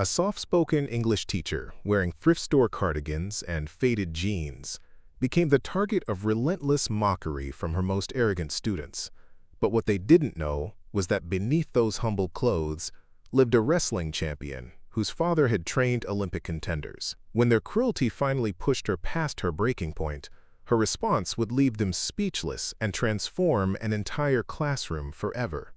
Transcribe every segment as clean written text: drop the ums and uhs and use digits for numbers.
A soft-spoken English teacher wearing thrift store cardigans and faded jeans became the target of relentless mockery from her most arrogant students. But what they didn't know was that beneath those humble clothes lived a wrestling champion whose father had trained Olympic contenders. When their cruelty finally pushed her past her breaking point, her response would leave them speechless and transform an entire classroom forever.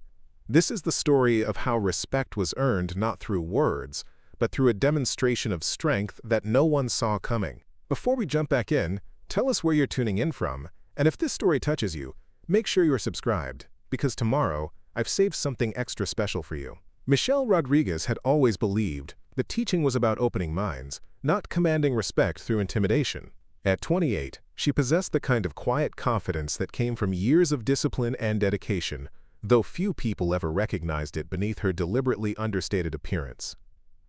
This is the story of how respect was earned not through words, but through a demonstration of strength that no one saw coming. Before we jump back in, tell us where you're tuning in from, and if this story touches you, make sure you're subscribed, because tomorrow, I've saved something extra special for you. Michelle Rodriguez had always believed that teaching was about opening minds, not commanding respect through intimidation. At 28, she possessed the kind of quiet confidence that came from years of discipline and dedication, though few people ever recognized it beneath her deliberately understated appearance.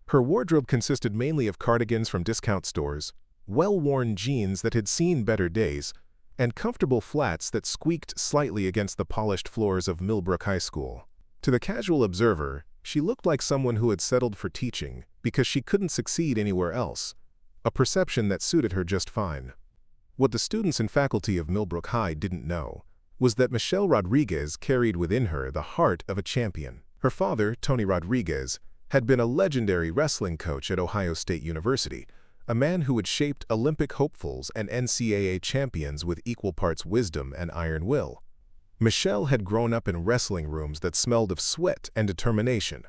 Her wardrobe consisted mainly of cardigans from discount stores, well-worn jeans that had seen better days, and comfortable flats that squeaked slightly against the polished floors of Millbrook High School. To the casual observer, she looked like someone who had settled for teaching because she couldn't succeed anywhere else, a perception that suited her just fine. What the students and faculty of Millbrook High didn't know was that Michelle Rodriguez carried within her the heart of a champion. Her father, Tony Rodriguez, had been a legendary wrestling coach at Ohio State University, a man who had shaped Olympic hopefuls and NCAA champions with equal parts wisdom and iron will. Michelle had grown up in wrestling rooms that smelled of sweat and determination,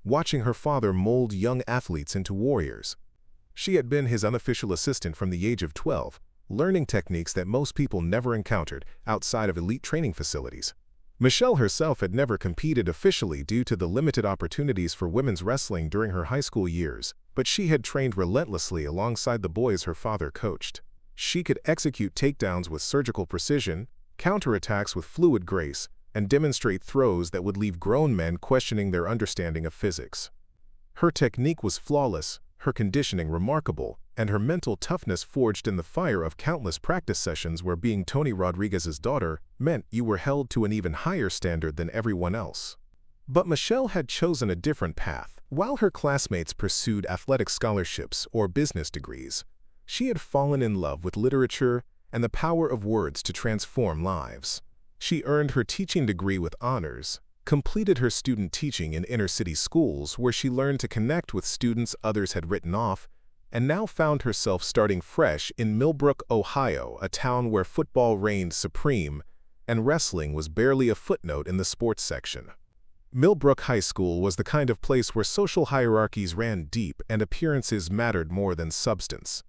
watching her father mold young athletes into warriors. She had been his unofficial assistant from the age of 12, learning techniques that most people never encountered outside of elite training facilities. Michelle herself had never competed officially due to the limited opportunities for women's wrestling during her high school years, but she had trained relentlessly alongside the boys her father coached. She could execute takedowns with surgical precision, counterattacks with fluid grace, and demonstrate throws that would leave grown men questioning their understanding of physics. Her technique was flawless, her conditioning remarkable, and her mental toughness forged in the fire of countless practice sessions where being Tony Rodriguez's daughter meant you were held to an even higher standard than everyone else. But Michelle had chosen a different path. While her classmates pursued athletic scholarships or business degrees, she had fallen in love with literature and the power of words to transform lives. She earned her teaching degree with honors, completed her student teaching in inner-city schools where she learned to connect with students others had written off, and now found herself starting fresh in Millbrook, Ohio, a town where football reigned supreme and wrestling was barely a footnote in the sports section. Millbrook High School was the kind of place where social hierarchies ran deep and appearances mattered more than substance.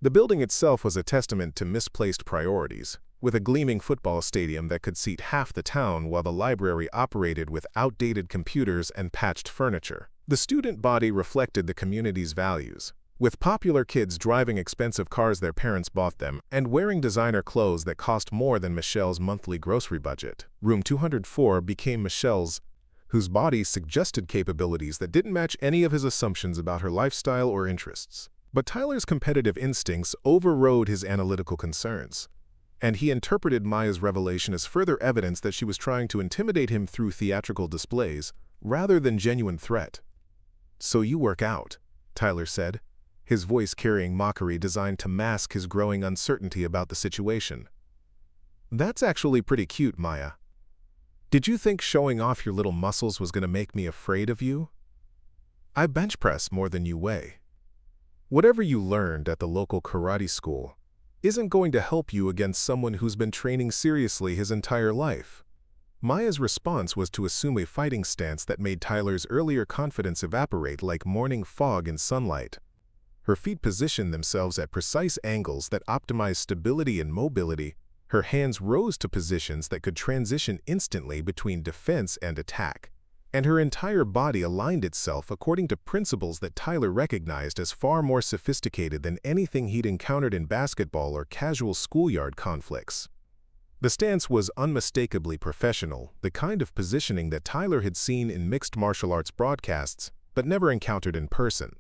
The building itself was a testament to misplaced priorities, with a gleaming football stadium that could seat half the town while the library operated with outdated computers and patched furniture. The student body reflected the community's values, with popular kids driving expensive cars their parents bought them and wearing designer clothes that cost more than Michelle's monthly grocery budget. Room 204 became Michelle's, whose body suggested capabilities that didn't match any of his assumptions about her lifestyle or interests. But Tyler's competitive instincts overrode his analytical concerns, and he interpreted Maya's revelation as further evidence that she was trying to intimidate him through theatrical displays rather than genuine threat. "So you work out," Tyler said, his voice carrying mockery designed to mask his growing uncertainty about the situation. "That's actually pretty cute, Maya. Did you think showing off your little muscles was going to make me afraid of you? I bench press more than you weigh. Whatever you learned at the local karate school isn't going to help you against someone who's been training seriously his entire life." Maya's response was to assume a fighting stance that made Tyler's earlier confidence evaporate like morning fog in sunlight. Her feet positioned themselves at precise angles that optimized stability and mobility. Her hands rose to positions that could transition instantly between defense and attack, and her entire body aligned itself according to principles that Tyler recognized as far more sophisticated than anything he'd encountered in basketball or casual schoolyard conflicts. The stance was unmistakably professional, the kind of positioning that Tyler had seen in mixed martial arts broadcasts but never encountered in person.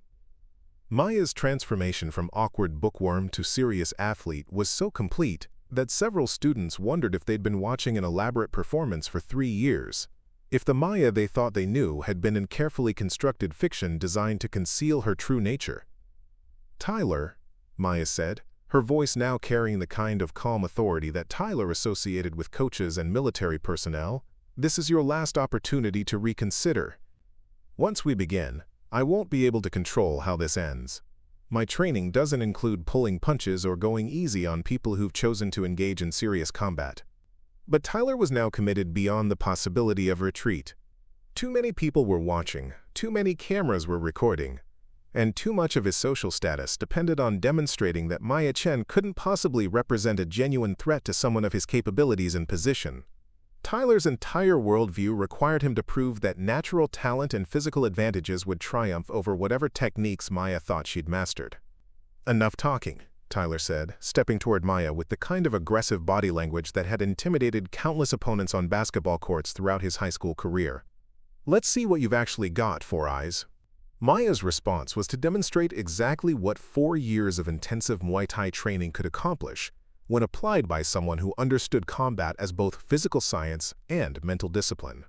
Maya's transformation from awkward bookworm to serious athlete was so complete that several students wondered if they'd been watching an elaborate performance for 3 years. If the Maya they thought they knew had been in carefully constructed fiction designed to conceal her true nature. "Tyler," Maya said, her voice now carrying the kind of calm authority that Tyler associated with coaches and military personnel, "this is your last opportunity to reconsider. Once we begin, I won't be able to control how this ends. My training doesn't include pulling punches or going easy on people who've chosen to engage in serious combat." But Tyler was now committed beyond the possibility of retreat. Too many people were watching, too many cameras were recording, and too much of his social status depended on demonstrating that Maya Chen couldn't possibly represent a genuine threat to someone of his capabilities and position. Tyler's entire worldview required him to prove that natural talent and physical advantages would triumph over whatever techniques Maya thought she'd mastered. "Enough talking," Tyler said, stepping toward Maya with the kind of aggressive body language that had intimidated countless opponents on basketball courts throughout his high school career. "Let's see what you've actually got, Four Eyes." Maya's response was to demonstrate exactly what 4 years of intensive Muay Thai training could accomplish when applied by someone who understood combat as both physical science and mental discipline.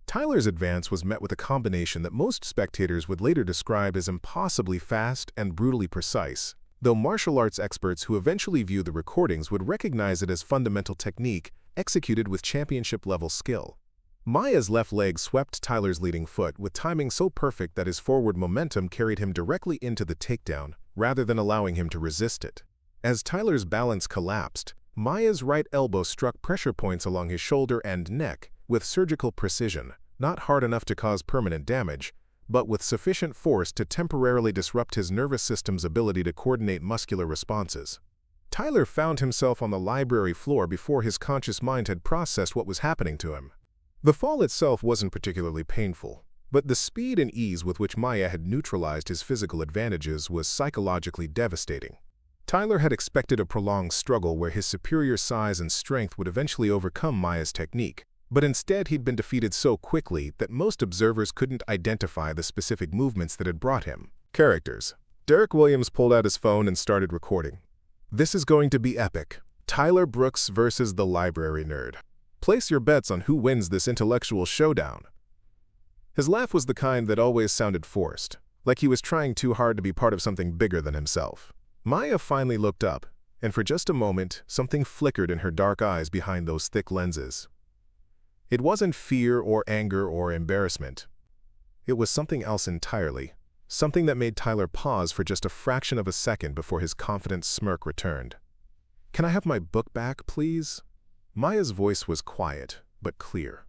Tyler's advance was met with a combination that most spectators would later describe as impossibly fast and brutally precise, though martial arts experts who eventually viewed the recordings would recognize it as fundamental technique executed with championship-level skill. Maya's left leg swept Tyler's leading foot with timing so perfect that his forward momentum carried him directly into the takedown, rather than allowing him to resist it. As Tyler's balance collapsed, Maya's right elbow struck pressure points along his shoulder and neck with surgical precision, not hard enough to cause permanent damage, but with sufficient force to temporarily disrupt his nervous system's ability to coordinate muscular responses. Tyler found himself on the library floor before his conscious mind had processed what was happening to him. The fall itself wasn't particularly painful, but the speed and ease with which Maya had neutralized his physical advantages was psychologically devastating. Tyler had expected a prolonged struggle where his superior size and strength would eventually overcome Maya's technique, but instead he'd been defeated so quickly that most observers couldn't identify the specific movements that had brought him. Characters. Derek Williams pulled out his phone and started recording. "This is going to be epic. Tyler Brooks versus the library nerd. Place your bets on who wins this intellectual showdown." His laugh was the kind that always sounded forced, like he was trying too hard to be part of something bigger than himself. Maya finally looked up, and for just a moment, something flickered in her dark eyes behind those thick lenses. It wasn't fear or anger or embarrassment. It was something else entirely, something that made Tyler pause for just a fraction of a second before his confident smirk returned. "Can I have my book back, please?" Maya's voice was quiet, but clear.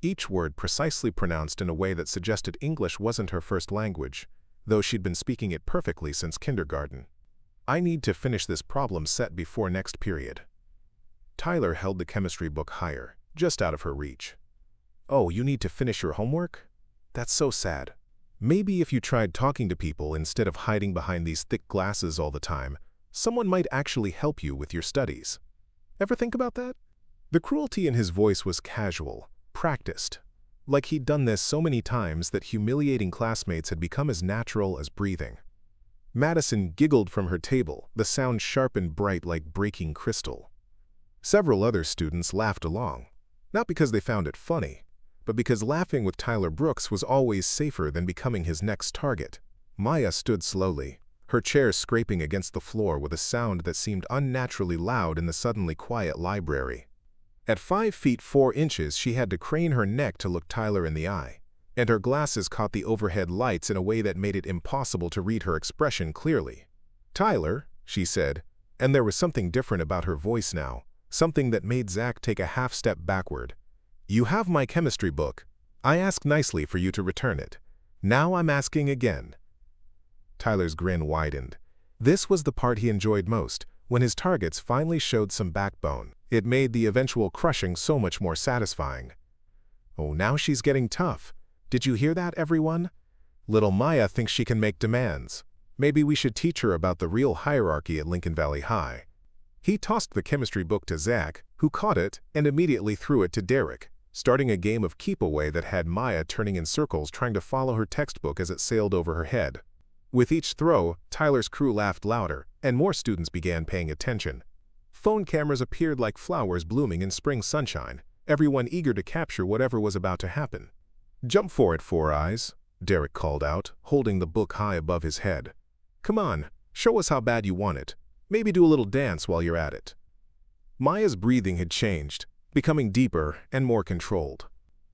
Each word precisely pronounced in a way that suggested English wasn't her first language, though she'd been speaking it perfectly since kindergarten. "I need to finish this problem set before next period." Tyler held the chemistry book higher, just out of her reach. "Oh, you need to finish your homework? That's so sad. Maybe if you tried talking to people instead of hiding behind these thick glasses all the time, someone might actually help you with your studies. Ever think about that?" The cruelty in his voice was casual, practiced, like he'd done this so many times that humiliating classmates had become as natural as breathing. Madison giggled from her table, the sound sharp and bright like breaking crystal. Several other students laughed along, not because they found it funny, but because laughing with Tyler Brooks was always safer than becoming his next target. Maya stood slowly, her chair scraping against the floor with a sound that seemed unnaturally loud in the suddenly quiet library. At 5 feet 4 inches, she had to crane her neck to look Tyler in the eye, and her glasses caught the overhead lights in a way that made it impossible to read her expression clearly. "Tyler," she said, and there was something different about her voice now, something that made Zach take a half step backward. "You have my chemistry book. I asked nicely for you to return it. Now I'm asking again." Tyler's grin widened. This was the part he enjoyed most, when his targets finally showed some backbone. It made the eventual crushing so much more satisfying. "Oh, now she's getting tough. Did you hear that, everyone? Little Maya thinks she can make demands. Maybe we should teach her about the real hierarchy at Lincoln Valley High." He tossed the chemistry book to Zach, who caught it and immediately threw it to Derek, starting a game of keep-away that had Maya turning in circles trying to follow her textbook as it sailed over her head. With each throw, Tyler's crew laughed louder, and more students began paying attention. Phone cameras appeared like flowers blooming in spring sunshine, everyone eager to capture whatever was about to happen. "Jump for it, Four Eyes," Derek called out, holding the book high above his head. "Come on, show us how bad you want it. Maybe do a little dance while you're at it." Maya's breathing had changed, becoming deeper and more controlled.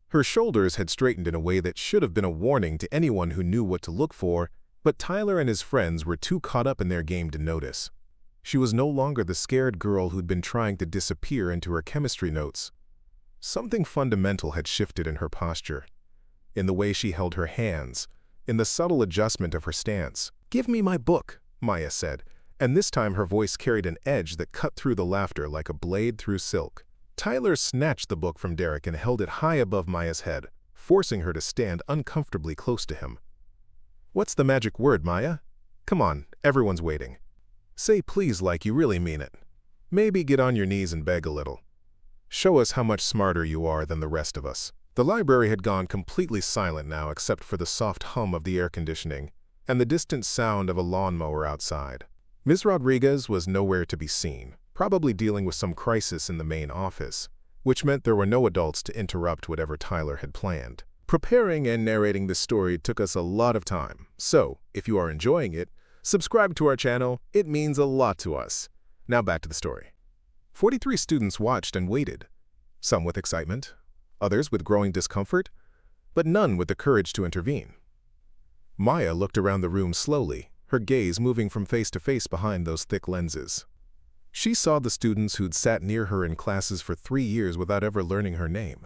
Her shoulders had straightened in a way that should have been a warning to anyone who knew what to look for, but Tyler and his friends were too caught up in their game to notice. She was no longer the scared girl who'd been trying to disappear into her chemistry notes. Something fundamental had shifted in her posture, in the way she held her hands, in the subtle adjustment of her stance. "Give me my book," Maya said, and this time her voice carried an edge that cut through the laughter like a blade through silk. Tyler snatched the book from Derek and held it high above Maya's head, forcing her to stand uncomfortably close to him. "What's the magic word, Maya? Come on, everyone's waiting. Say please like you really mean it. Maybe get on your knees and beg a little. Show us how much smarter you are than the rest of us." The library had gone completely silent now except for the soft hum of the air conditioning and the distant sound of a lawnmower outside. Ms. Rodriguez was nowhere to be seen, probably dealing with some crisis in the main office, which meant there were no adults to interrupt whatever Tyler had planned. Preparing and narrating this story took us a lot of time, so if you are enjoying it, subscribe to our channel. It means a lot to us. Now back to the story. 43 students watched and waited, some with excitement, others with growing discomfort, but none with the courage to intervene. Maya looked around the room slowly, her gaze moving from face to face behind those thick lenses. She saw the students who'd sat near her in classes for 3 years without ever learning her name.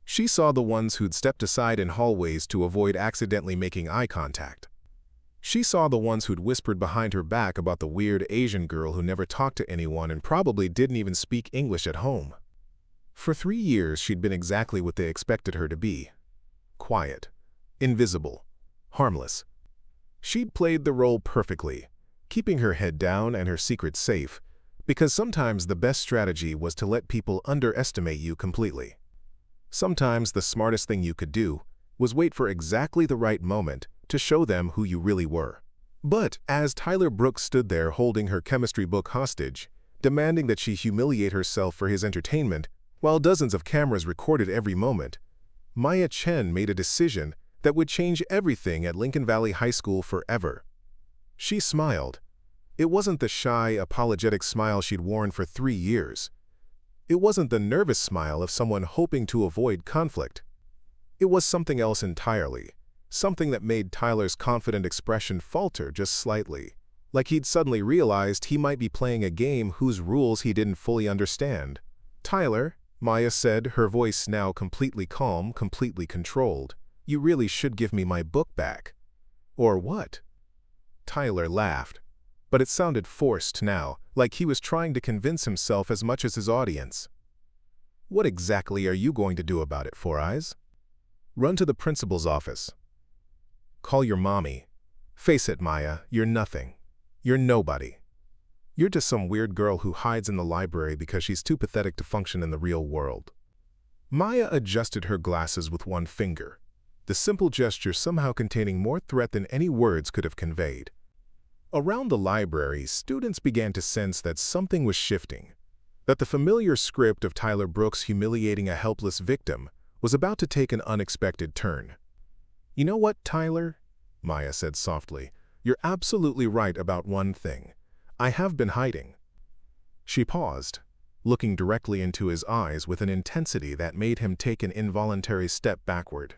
She saw the ones who'd stepped aside in hallways to avoid accidentally making eye contact. She saw the ones who'd whispered behind her back about the weird Asian girl who never talked to anyone and probably didn't even speak English at home. For 3 years, she'd been exactly what they expected her to be. Quiet, invisible, harmless. She'd played the role perfectly, keeping her head down and her secrets safe, because sometimes the best strategy was to let people underestimate you completely. Sometimes the smartest thing you could do was wait for exactly the right moment to show them who you really were. But as Tyler Brooks stood there holding her chemistry book hostage, demanding that she humiliate herself for his entertainment, while dozens of cameras recorded every moment, Maya Chen made a decision that would change everything at Lincoln Valley High School forever. She smiled. It wasn't the shy, apologetic smile she'd worn for 3 years. It wasn't the nervous smile of someone hoping to avoid conflict. It was something else entirely, something that made Tyler's confident expression falter just slightly, like he'd suddenly realized he might be playing a game whose rules he didn't fully understand. "Tyler," Maya said, her voice now completely calm, completely controlled, "you really should give me my book back." "Or what?" Tyler laughed, but it sounded forced now, like he was trying to convince himself as much as his audience. "What exactly are you going to do about it, Four Eyes?" "Run to the principal's office. Call your mommy. Face it, Maya, you're nothing. You're nobody. You're just some weird girl who hides in the library because she's too pathetic to function in the real world." Maya adjusted her glasses with one finger, the simple gesture somehow containing more threat than any words could have conveyed. Around the library, students began to sense that something was shifting, that the familiar script of Tyler Brooks humiliating a helpless victim was about to take an unexpected turn. "You know what, Tyler?" Maya said softly. "You're absolutely right about one thing. I have been hiding." She paused, looking directly into his eyes with an intensity that made him take an involuntary step backward.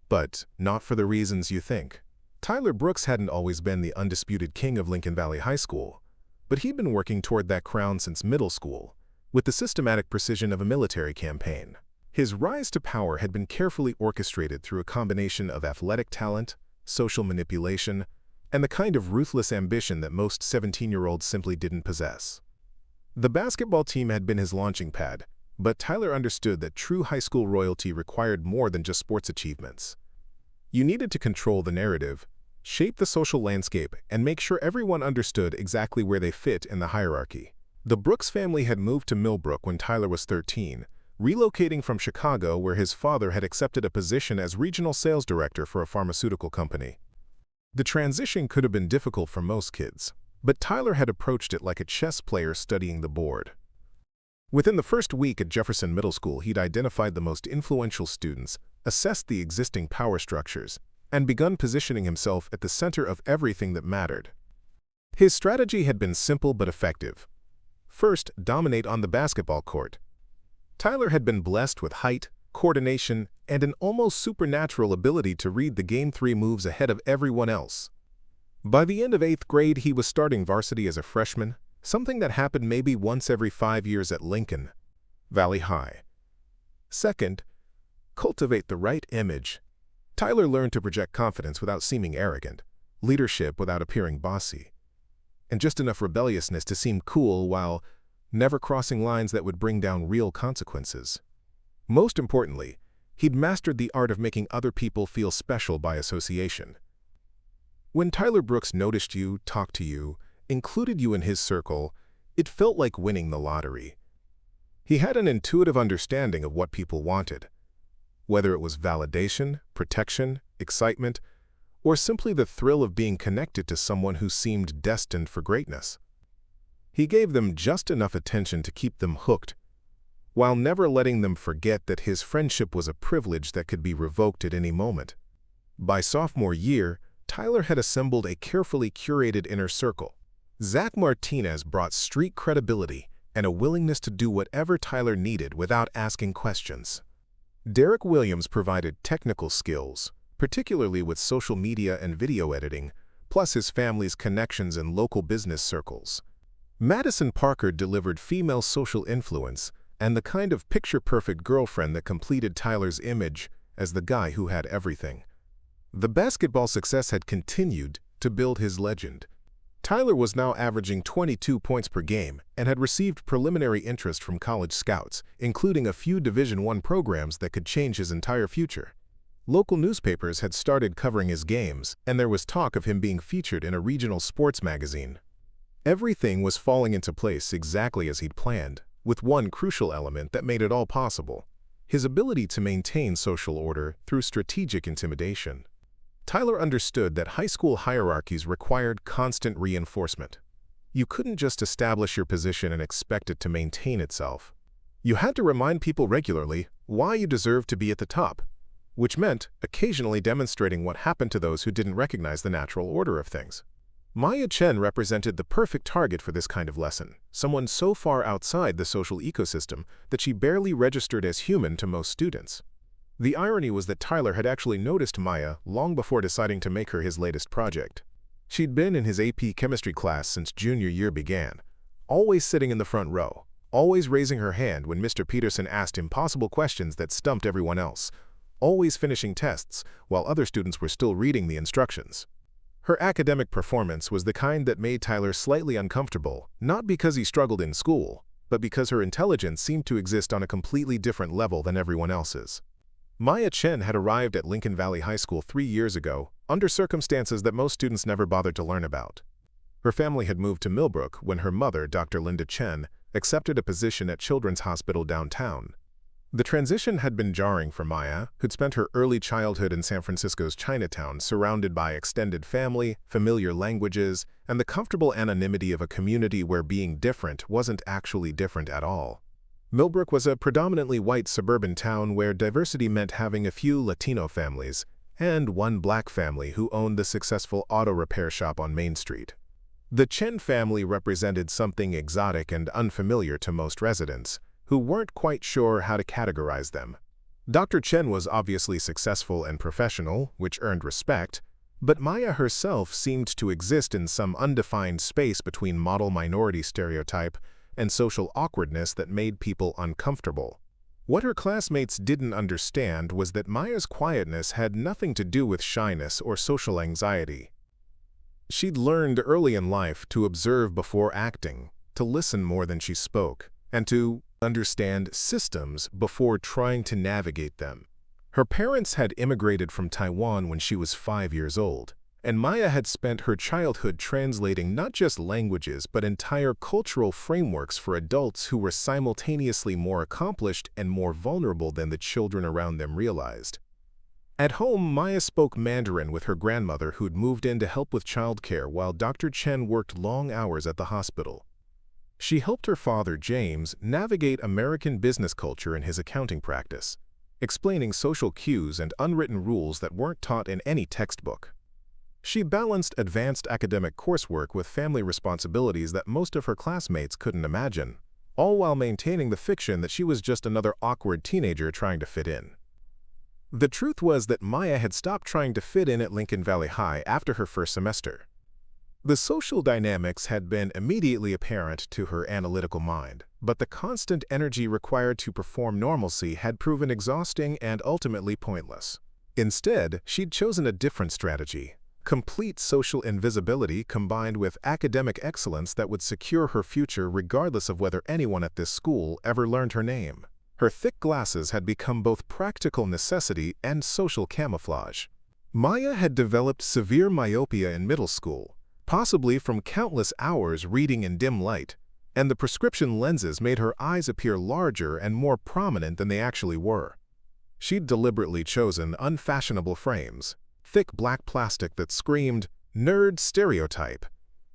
"But not for the reasons you think." Tyler Brooks hadn't always been the undisputed king of Lincoln Valley High School, but he'd been working toward that crown since middle school, with the systematic precision of a military campaign. His rise to power had been carefully orchestrated through a combination of athletic talent, social manipulation, and the kind of ruthless ambition that most 17-year-olds simply didn't possess. The basketball team had been his launching pad, but Tyler understood that true high school royalty required more than just sports achievements. You needed to control the narrative, shape the social landscape, and make sure everyone understood exactly where they fit in the hierarchy. The Brooks family had moved to Millbrook when Tyler was 13, relocating from Chicago where his father had accepted a position as regional sales director for a pharmaceutical company. The transition could have been difficult for most kids, but Tyler had approached it like a chess player studying the board. Within the first week at Jefferson Middle School, he'd identified the most influential students, assessed the existing power structures, and begun positioning himself at the center of everything that mattered. His strategy had been simple but effective. First, dominate on the basketball court. Tyler had been blessed with height, coordination, and an almost supernatural ability to read the game 3 moves ahead of everyone else. By the end of 8th grade, he was starting varsity as a freshman, something that happened maybe once every 5 years at Lincoln Valley High. Second, cultivate the right image. Tyler learned to project confidence without seeming arrogant, leadership without appearing bossy, and just enough rebelliousness to seem cool while never crossing lines that would bring down real consequences. Most importantly, he'd mastered the art of making other people feel special by association. When Tyler Brooks noticed you, talked to you, included you in his circle, it felt like winning the lottery. He had an intuitive understanding of what people wanted, whether it was validation, protection, excitement, or simply the thrill of being connected to someone who seemed destined for greatness. He gave them just enough attention to keep them hooked, while never letting them forget that his friendship was a privilege that could be revoked at any moment. By sophomore year, Tyler had assembled a carefully curated inner circle. Zach Martinez brought street credibility and a willingness to do whatever Tyler needed without asking questions. Derek Williams provided technical skills, particularly with social media and video editing, plus his family's connections in local business circles. Madison Parker delivered female social influence and the kind of picture-perfect girlfriend that completed Tyler's image as the guy who had everything. The basketball success had continued to build his legend. Tyler was now averaging 22 points per game and had received preliminary interest from college scouts, including a few Division I programs that could change his entire future. Local newspapers had started covering his games, and there was talk of him being featured in a regional sports magazine. Everything was falling into place exactly as he'd planned, with one crucial element that made it all possible: his ability to maintain social order through strategic intimidation. Tyler understood that high school hierarchies required constant reinforcement. You couldn't just establish your position and expect it to maintain itself. You had to remind people regularly why you deserved to be at the top, which meant occasionally demonstrating what happened to those who didn't recognize the natural order of things. Maya Chen represented the perfect target for this kind of lesson, someone so far outside the social ecosystem that she barely registered as human to most students. The irony was that Tyler had actually noticed Maya long before deciding to make her his latest project. She'd been in his AP chemistry class since junior year began, always sitting in the front row, always raising her hand when Mr. Peterson asked impossible questions that stumped everyone else, always finishing tests while other students were still reading the instructions. Her academic performance was the kind that made Tyler slightly uncomfortable, not because he struggled in school, but because her intelligence seemed to exist on a completely different level than everyone else's. Maya Chen had arrived at Lincoln Valley High School 3 years ago, under circumstances that most students never bothered to learn about. Her family had moved to Millbrook when her mother, Dr. Linda Chen, accepted a position at Children's Hospital downtown. The transition had been jarring for Maya, who'd spent her early childhood in San Francisco's Chinatown surrounded by extended family, familiar languages, and the comfortable anonymity of a community where being different wasn't actually different at all. Millbrook was a predominantly white suburban town where diversity meant having a few Latino families and one black family who owned the successful auto repair shop on Main Street. The Chen family represented something exotic and unfamiliar to most residents, who weren't quite sure how to categorize them. Dr. Chen was obviously successful and professional, which earned respect, but Maya herself seemed to exist in some undefined space between model minority stereotype and social awkwardness that made people uncomfortable. What her classmates didn't understand was that Maya's quietness had nothing to do with shyness or social anxiety. She'd learned early in life to observe before acting, to listen more than she spoke, and to understand systems before trying to navigate them. Her parents had immigrated from Taiwan when she was 5 years old, and Maya had spent her childhood translating not just languages but entire cultural frameworks for adults who were simultaneously more accomplished and more vulnerable than the children around them realized. At home, Maya spoke Mandarin with her grandmother who'd moved in to help with childcare while Dr. Chen worked long hours at the hospital. She helped her father, James, navigate American business culture in his accounting practice, explaining social cues and unwritten rules that weren't taught in any textbook. She balanced advanced academic coursework with family responsibilities that most of her classmates couldn't imagine, all while maintaining the fiction that she was just another awkward teenager trying to fit in. The truth was that Maya had stopped trying to fit in at Lincoln Valley High after her first semester. The social dynamics had been immediately apparent to her analytical mind, but the constant energy required to perform normalcy had proven exhausting and ultimately pointless. Instead, she'd chosen a different strategy: complete social invisibility combined with academic excellence that would secure her future regardless of whether anyone at this school ever learned her name. Her thick glasses had become both practical necessity and social camouflage. Maya had developed severe myopia in middle school, possibly from countless hours reading in dim light, and the prescription lenses made her eyes appear larger and more prominent than they actually were. She'd deliberately chosen unfashionable frames, thick black plastic that screamed, "nerd stereotype,"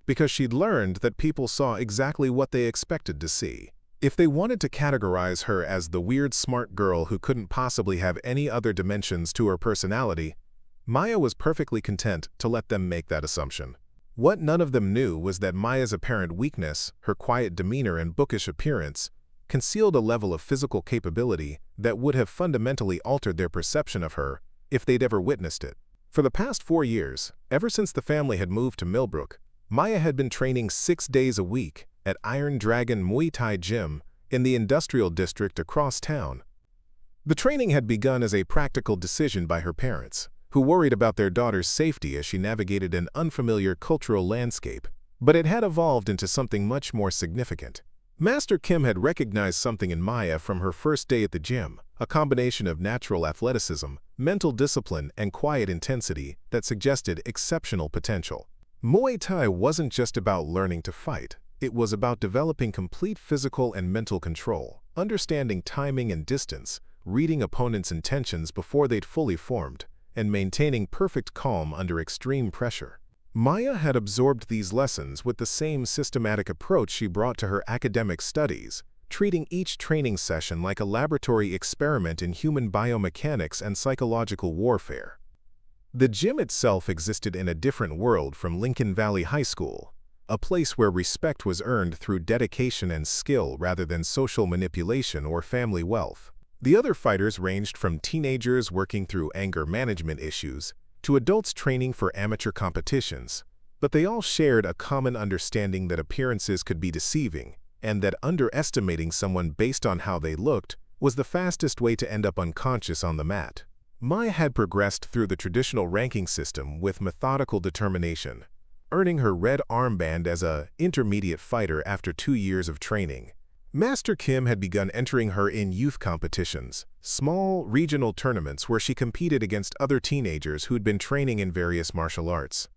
because she'd learned that people saw exactly what they expected to see. If they wanted to categorize her as the weird smart girl who couldn't possibly have any other dimensions to her personality, Maya was perfectly content to let them make that assumption. What none of them knew was that Maya's apparent weakness, her quiet demeanor and bookish appearance, concealed a level of physical capability that would have fundamentally altered their perception of her if they'd ever witnessed it. For the past 4 years, ever since the family had moved to Millbrook, Maya had been training 6 days a week at Iron Dragon Muay Thai Gym in the industrial district across town. The training had begun as a practical decision by her parents, who worried about their daughter's safety as she navigated an unfamiliar cultural landscape, but it had evolved into something much more significant. Master Kim had recognized something in Maya from her first day at the gym, a combination of natural athleticism, mental discipline, and quiet intensity that suggested exceptional potential. Muay Thai wasn't just about learning to fight. It was about developing complete physical and mental control, understanding timing and distance, reading opponents' intentions before they'd fully formed, and maintaining perfect calm under extreme pressure. Maya had absorbed these lessons with the same systematic approach she brought to her academic studies, treating each training session like a laboratory experiment in human biomechanics and psychological warfare. The gym itself existed in a different world from Lincoln Valley High School, a place where respect was earned through dedication and skill rather than social manipulation or family wealth. The other fighters ranged from teenagers working through anger management issues to adults training for amateur competitions, but they all shared a common understanding that appearances could be deceiving and that underestimating someone based on how they looked was the fastest way to end up unconscious on the mat. Maya had progressed through the traditional ranking system with methodical determination, earning her red armband as an intermediate fighter after 2 years of training. Master Kim had begun entering her in youth competitions, small regional tournaments where she competed against other teenagers who'd been training in various martial arts.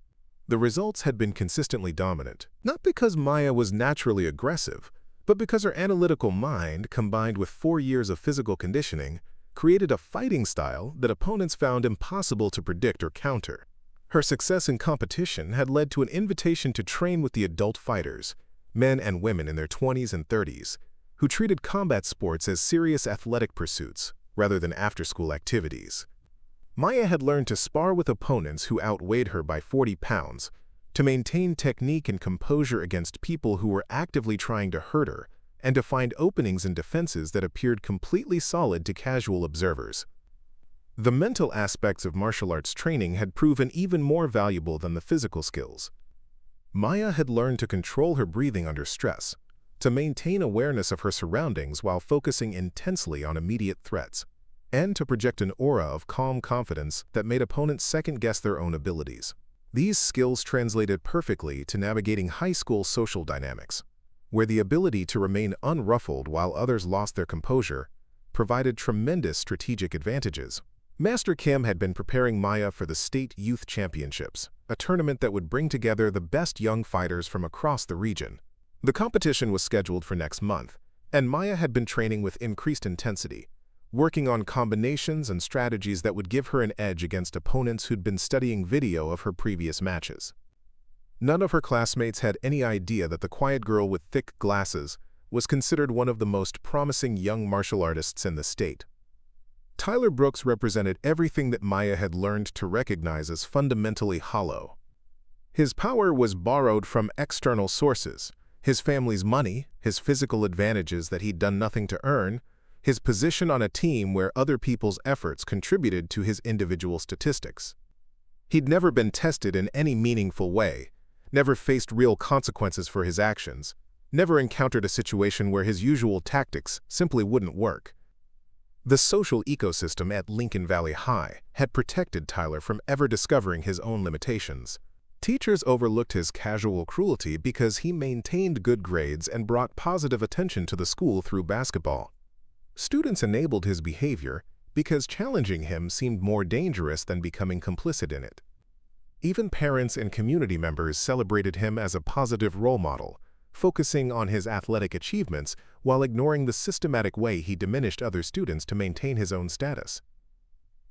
The results had been consistently dominant, not because Maya was naturally aggressive, but because her analytical mind, combined with 4 years of physical conditioning, created a fighting style that opponents found impossible to predict or counter. Her success in competition had led to an invitation to train with the adult fighters, men and women in their 20s and 30s, who treated combat sports as serious athletic pursuits rather than after-school activities. Maya had learned to spar with opponents who outweighed her by 40 pounds, to maintain technique and composure against people who were actively trying to hurt her, and to find openings in defenses that appeared completely solid to casual observers. The mental aspects of martial arts training had proven even more valuable than the physical skills. Maya had learned to control her breathing under stress, to maintain awareness of her surroundings while focusing intensely on immediate threats, and to project an aura of calm confidence that made opponents second-guess their own abilities. These skills translated perfectly to navigating high school social dynamics, where the ability to remain unruffled while others lost their composure provided tremendous strategic advantages. Master Kim had been preparing Maya for the State Youth Championships, a tournament that would bring together the best young fighters from across the region. The competition was scheduled for next month, and Maya had been training with increased intensity, working on combinations and strategies that would give her an edge against opponents who'd been studying video of her previous matches. None of her classmates had any idea that the quiet girl with thick glasses was considered one of the most promising young martial artists in the state. Tyler Brooks represented everything that Maya had learned to recognize as fundamentally hollow. His power was borrowed from external sources: his family's money, his physical advantages that he'd done nothing to earn, his position on a team where other people's efforts contributed to his individual statistics. He'd never been tested in any meaningful way, never faced real consequences for his actions, never encountered a situation where his usual tactics simply wouldn't work. The social ecosystem at Lincoln Valley High had protected Tyler from ever discovering his own limitations. Teachers overlooked his casual cruelty because he maintained good grades and brought positive attention to the school through basketball. Students enabled his behavior because challenging him seemed more dangerous than becoming complicit in it. Even parents and community members celebrated him as a positive role model, focusing on his athletic achievements while ignoring the systematic way he diminished other students to maintain his own status.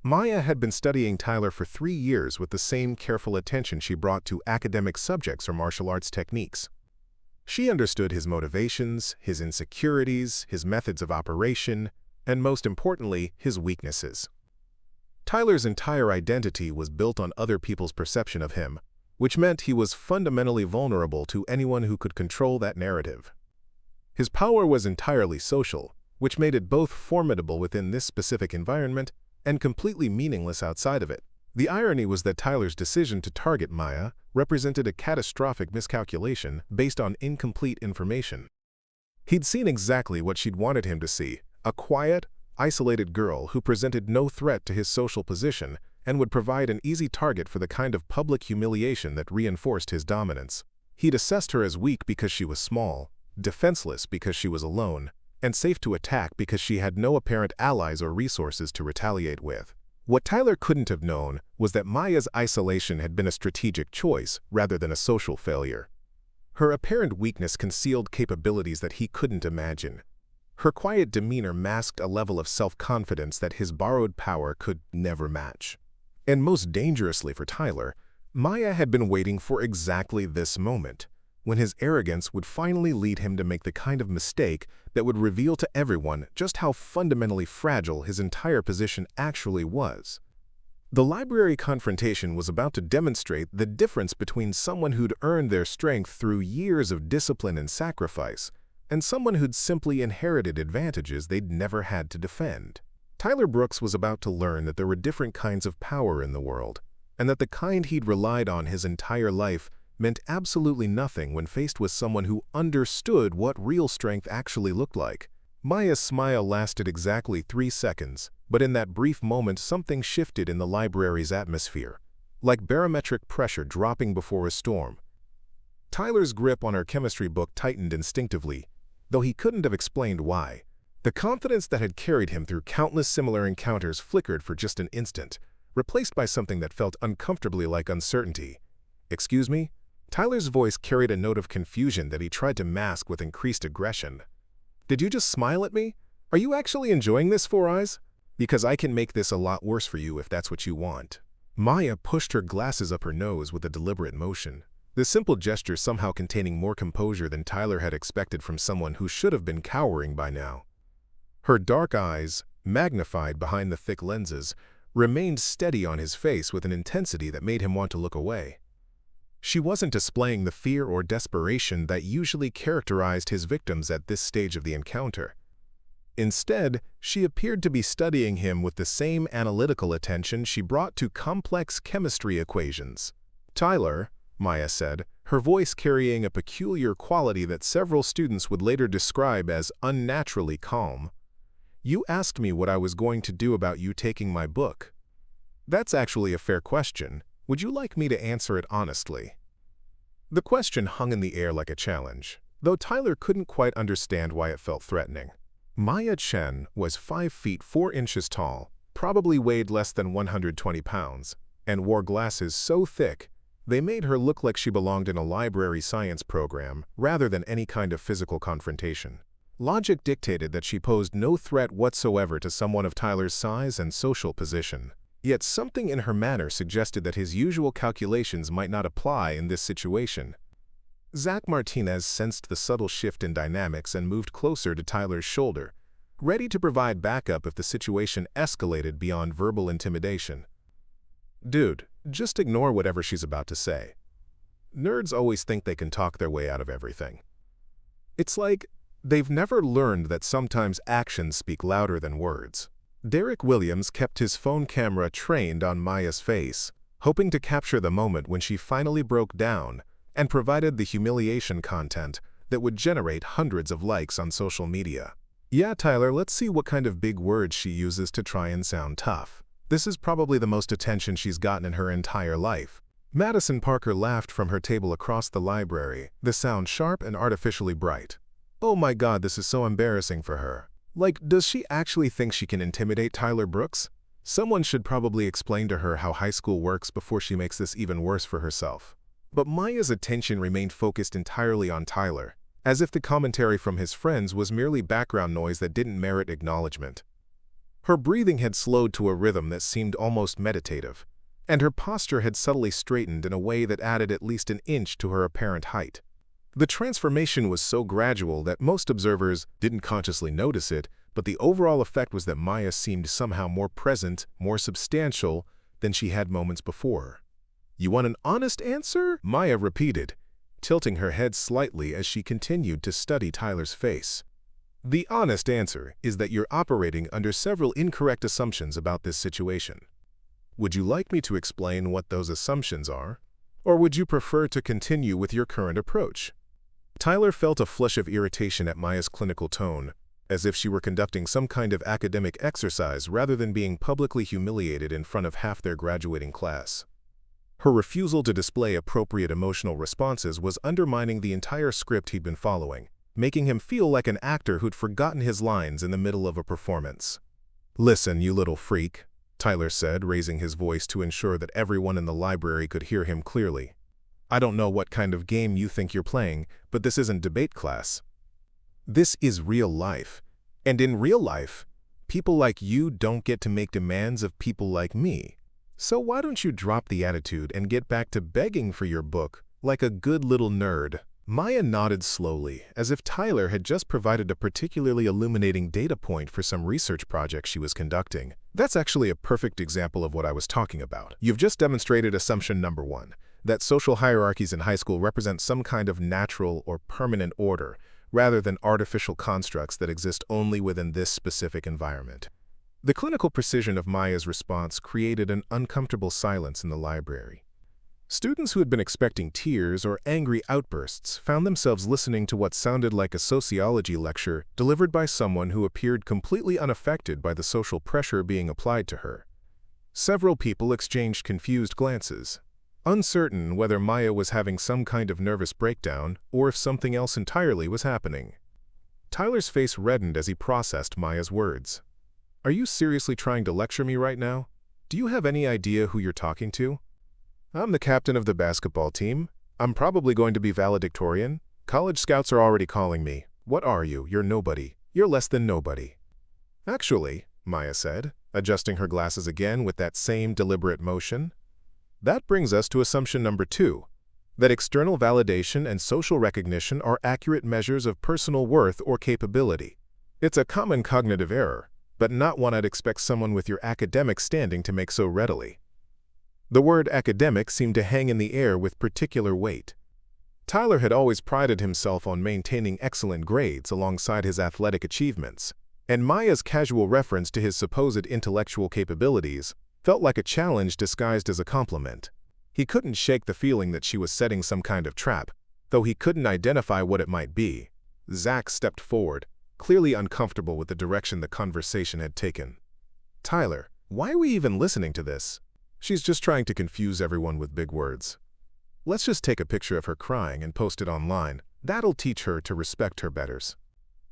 Maya had been studying Tyler for 3 years with the same careful attention she brought to academic subjects or martial arts techniques. She understood his motivations, his insecurities, his methods of operation, and most importantly, his weaknesses. Tyler's entire identity was built on other people's perception of him, which meant he was fundamentally vulnerable to anyone who could control that narrative. His power was entirely social, which made it both formidable within this specific environment and completely meaningless outside of it. The irony was that Tyler's decision to target Maya represented a catastrophic miscalculation based on incomplete information. He'd seen exactly what she'd wanted him to see: a quiet, isolated girl who presented no threat to his social position and would provide an easy target for the kind of public humiliation that reinforced his dominance. He'd assessed her as weak because she was small, defenseless because she was alone, and safe to attack because she had no apparent allies or resources to retaliate with. What Tyler couldn't have known was that Maya's isolation had been a strategic choice rather than a social failure. Her apparent weakness concealed capabilities that he couldn't imagine. Her quiet demeanor masked a level of self-confidence that his borrowed power could never match. And most dangerously for Tyler, Maya had been waiting for exactly this moment, when his arrogance would finally lead him to make the kind of mistake that would reveal to everyone just how fundamentally fragile his entire position actually was. The library confrontation was about to demonstrate the difference between someone who'd earned their strength through years of discipline and sacrifice, and someone who'd simply inherited advantages they'd never had to defend. Tyler Brooks was about to learn that there were different kinds of power in the world, and that the kind he'd relied on his entire life meant absolutely nothing when faced with someone who understood what real strength actually looked like. Maya's smile lasted exactly 3 seconds, but in that brief moment something shifted in the library's atmosphere, like barometric pressure dropping before a storm. Tyler's grip on her chemistry book tightened instinctively, though he couldn't have explained why. The confidence that had carried him through countless similar encounters flickered for just an instant, replaced by something that felt uncomfortably like uncertainty. "Excuse me?" Tyler's voice carried a note of confusion that he tried to mask with increased aggression. "Did you just smile at me? Are you actually enjoying this, Four Eyes? Because I can make this a lot worse for you if that's what you want." Maya pushed her glasses up her nose with a deliberate motion, the simple gesture somehow containing more composure than Tyler had expected from someone who should have been cowering by now. Her dark eyes, magnified behind the thick lenses, remained steady on his face with an intensity that made him want to look away. She wasn't displaying the fear or desperation that usually characterized his victims at this stage of the encounter. Instead, she appeared to be studying him with the same analytical attention she brought to complex chemistry equations. "Tyler," Maya said, her voice carrying a peculiar quality that several students would later describe as unnaturally calm, "you asked me what I was going to do about you taking my book. That's actually a fair question. Would you like me to answer it honestly?" The question hung in the air like a challenge, though Tyler couldn't quite understand why it felt threatening. Maya Chen was 5 feet 4 inches tall, probably weighed less than 120 pounds, and wore glasses so thick they made her look like she belonged in a library science program rather than any kind of physical confrontation. Logic dictated that she posed no threat whatsoever to someone of Tyler's size and social position. Yet something in her manner suggested that his usual calculations might not apply in this situation. Zach Martinez sensed the subtle shift in dynamics and moved closer to Tyler's shoulder, ready to provide backup if the situation escalated beyond verbal intimidation. "Dude, just ignore whatever she's about to say. Nerds always think they can talk their way out of everything. It's like they've never learned that sometimes actions speak louder than words." Derek Williams kept his phone camera trained on Maya's face, hoping to capture the moment when she finally broke down and provided the humiliation content that would generate hundreds of likes on social media. "Yeah, Tyler, let's see what kind of big words she uses to try and sound tough. This is probably the most attention she's gotten in her entire life." Madison Parker laughed from her table across the library, the sound sharp and artificially bright. "Oh my God, this is so embarrassing for her. Like, does she actually think she can intimidate Tyler Brooks? Someone should probably explain to her how high school works before she makes this even worse for herself." But Maya's attention remained focused entirely on Tyler, as if the commentary from his friends was merely background noise that didn't merit acknowledgement. Her breathing had slowed to a rhythm that seemed almost meditative, and her posture had subtly straightened in a way that added at least an inch to her apparent height. The transformation was so gradual that most observers didn't consciously notice it, but the overall effect was that Maya seemed somehow more present, more substantial than she had moments before. "You want an honest answer?" Maya repeated, tilting her head slightly as she continued to study Tyler's face. "The honest answer is that you're operating under several incorrect assumptions about this situation. Would you like me to explain what those assumptions are, or would you prefer to continue with your current approach?" Tyler felt a flush of irritation at Maya's clinical tone, as if she were conducting some kind of academic exercise rather than being publicly humiliated in front of half their graduating class. Her refusal to display appropriate emotional responses was undermining the entire script he'd been following, making him feel like an actor who'd forgotten his lines in the middle of a performance. "Listen, you little freak," Tyler said, raising his voice to ensure that everyone in the library could hear him clearly. "I don't know what kind of game you think you're playing, but this isn't debate class. This is real life. And in real life, people like you don't get to make demands of people like me. So why don't you drop the attitude and get back to begging for your book like a good little nerd?" Maya nodded slowly, as if Tyler had just provided a particularly illuminating data point for some research project she was conducting. "That's actually a perfect example of what I was talking about. You've just demonstrated assumption number 1, that social hierarchies in high school represent some kind of natural or permanent order, rather than artificial constructs that exist only within this specific environment." The clinical precision of Maya's response created an uncomfortable silence in the library. Students who had been expecting tears or angry outbursts found themselves listening to what sounded like a sociology lecture delivered by someone who appeared completely unaffected by the social pressure being applied to her. Several people exchanged confused glances, uncertain whether Maya was having some kind of nervous breakdown or if something else entirely was happening. Tyler's face reddened as he processed Maya's words. "Are you seriously trying to lecture me right now? Do you have any idea who you're talking to? I'm the captain of the basketball team. I'm probably going to be valedictorian. College scouts are already calling me. What are you? You're nobody. You're less than nobody." "Actually," Maya said, adjusting her glasses again with that same deliberate motion, "that brings us to assumption number 2, that external validation and social recognition are accurate measures of personal worth or capability. It's a common cognitive error, but not one I'd expect someone with your academic standing to make so readily." The word academic seemed to hang in the air with particular weight. Tyler had always prided himself on maintaining excellent grades alongside his athletic achievements, and Maya's casual reference to his supposed intellectual capabilities felt like a challenge disguised as a compliment. He couldn't shake the feeling that she was setting some kind of trap, though he couldn't identify what it might be. Zach stepped forward, clearly uncomfortable with the direction the conversation had taken. "Tyler, why are we even listening to this? She's just trying to confuse everyone with big words. Let's just take a picture of her crying and post it online. That'll teach her to respect her betters."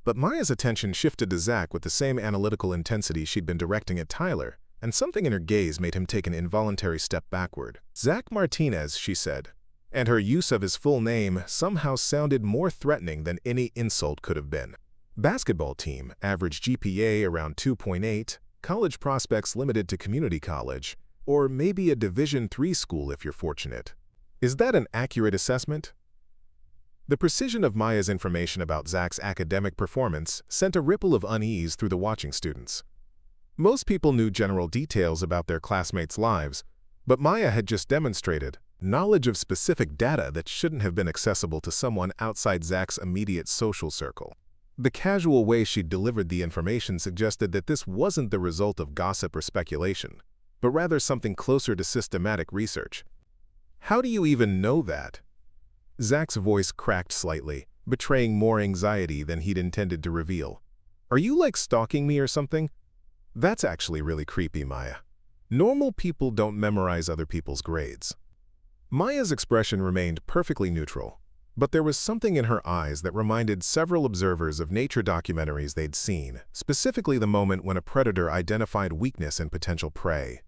But Maya's attention shifted to Zach with the same analytical intensity she'd been directing at Tyler, and something in her gaze made him take an involuntary step backward. "Zach Martinez," she said, and her use of his full name somehow sounded more threatening than any insult could have been. "Basketball team, average GPA around 2.8, college prospects limited to community college, or maybe a Division III school if you're fortunate. Is that an accurate assessment? The precision of Maya's information about Zach's academic performance sent a ripple of unease through the watching students. Most people knew general details about their classmates' lives, but Maya had just demonstrated knowledge of specific data that shouldn't have been accessible to someone outside Zach's immediate social circle. The casual way she delivered the information suggested that this wasn't the result of gossip or speculation, but rather something closer to systematic research. How do you even know that? Zach's voice cracked slightly, betraying more anxiety than he'd intended to reveal. Are you like stalking me or something? That's actually really creepy, Maya. Normal people don't memorize other people's grades. Maya's expression remained perfectly neutral, but there was something in her eyes that reminded several observers of nature documentaries they'd seen, specifically the moment when a predator identified weakness in potential prey.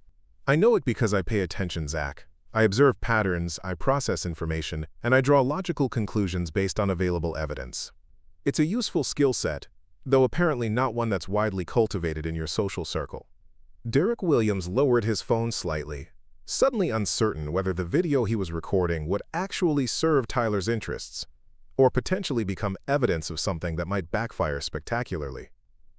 I know it because I pay attention, Zach. I observe patterns, I process information, and I draw logical conclusions based on available evidence. It's a useful skill set, though apparently not one that's widely cultivated in your social circle. Derek Williams lowered his phone slightly, suddenly uncertain whether the video he was recording would actually serve Tyler's interests, or potentially become evidence of something that might backfire spectacularly.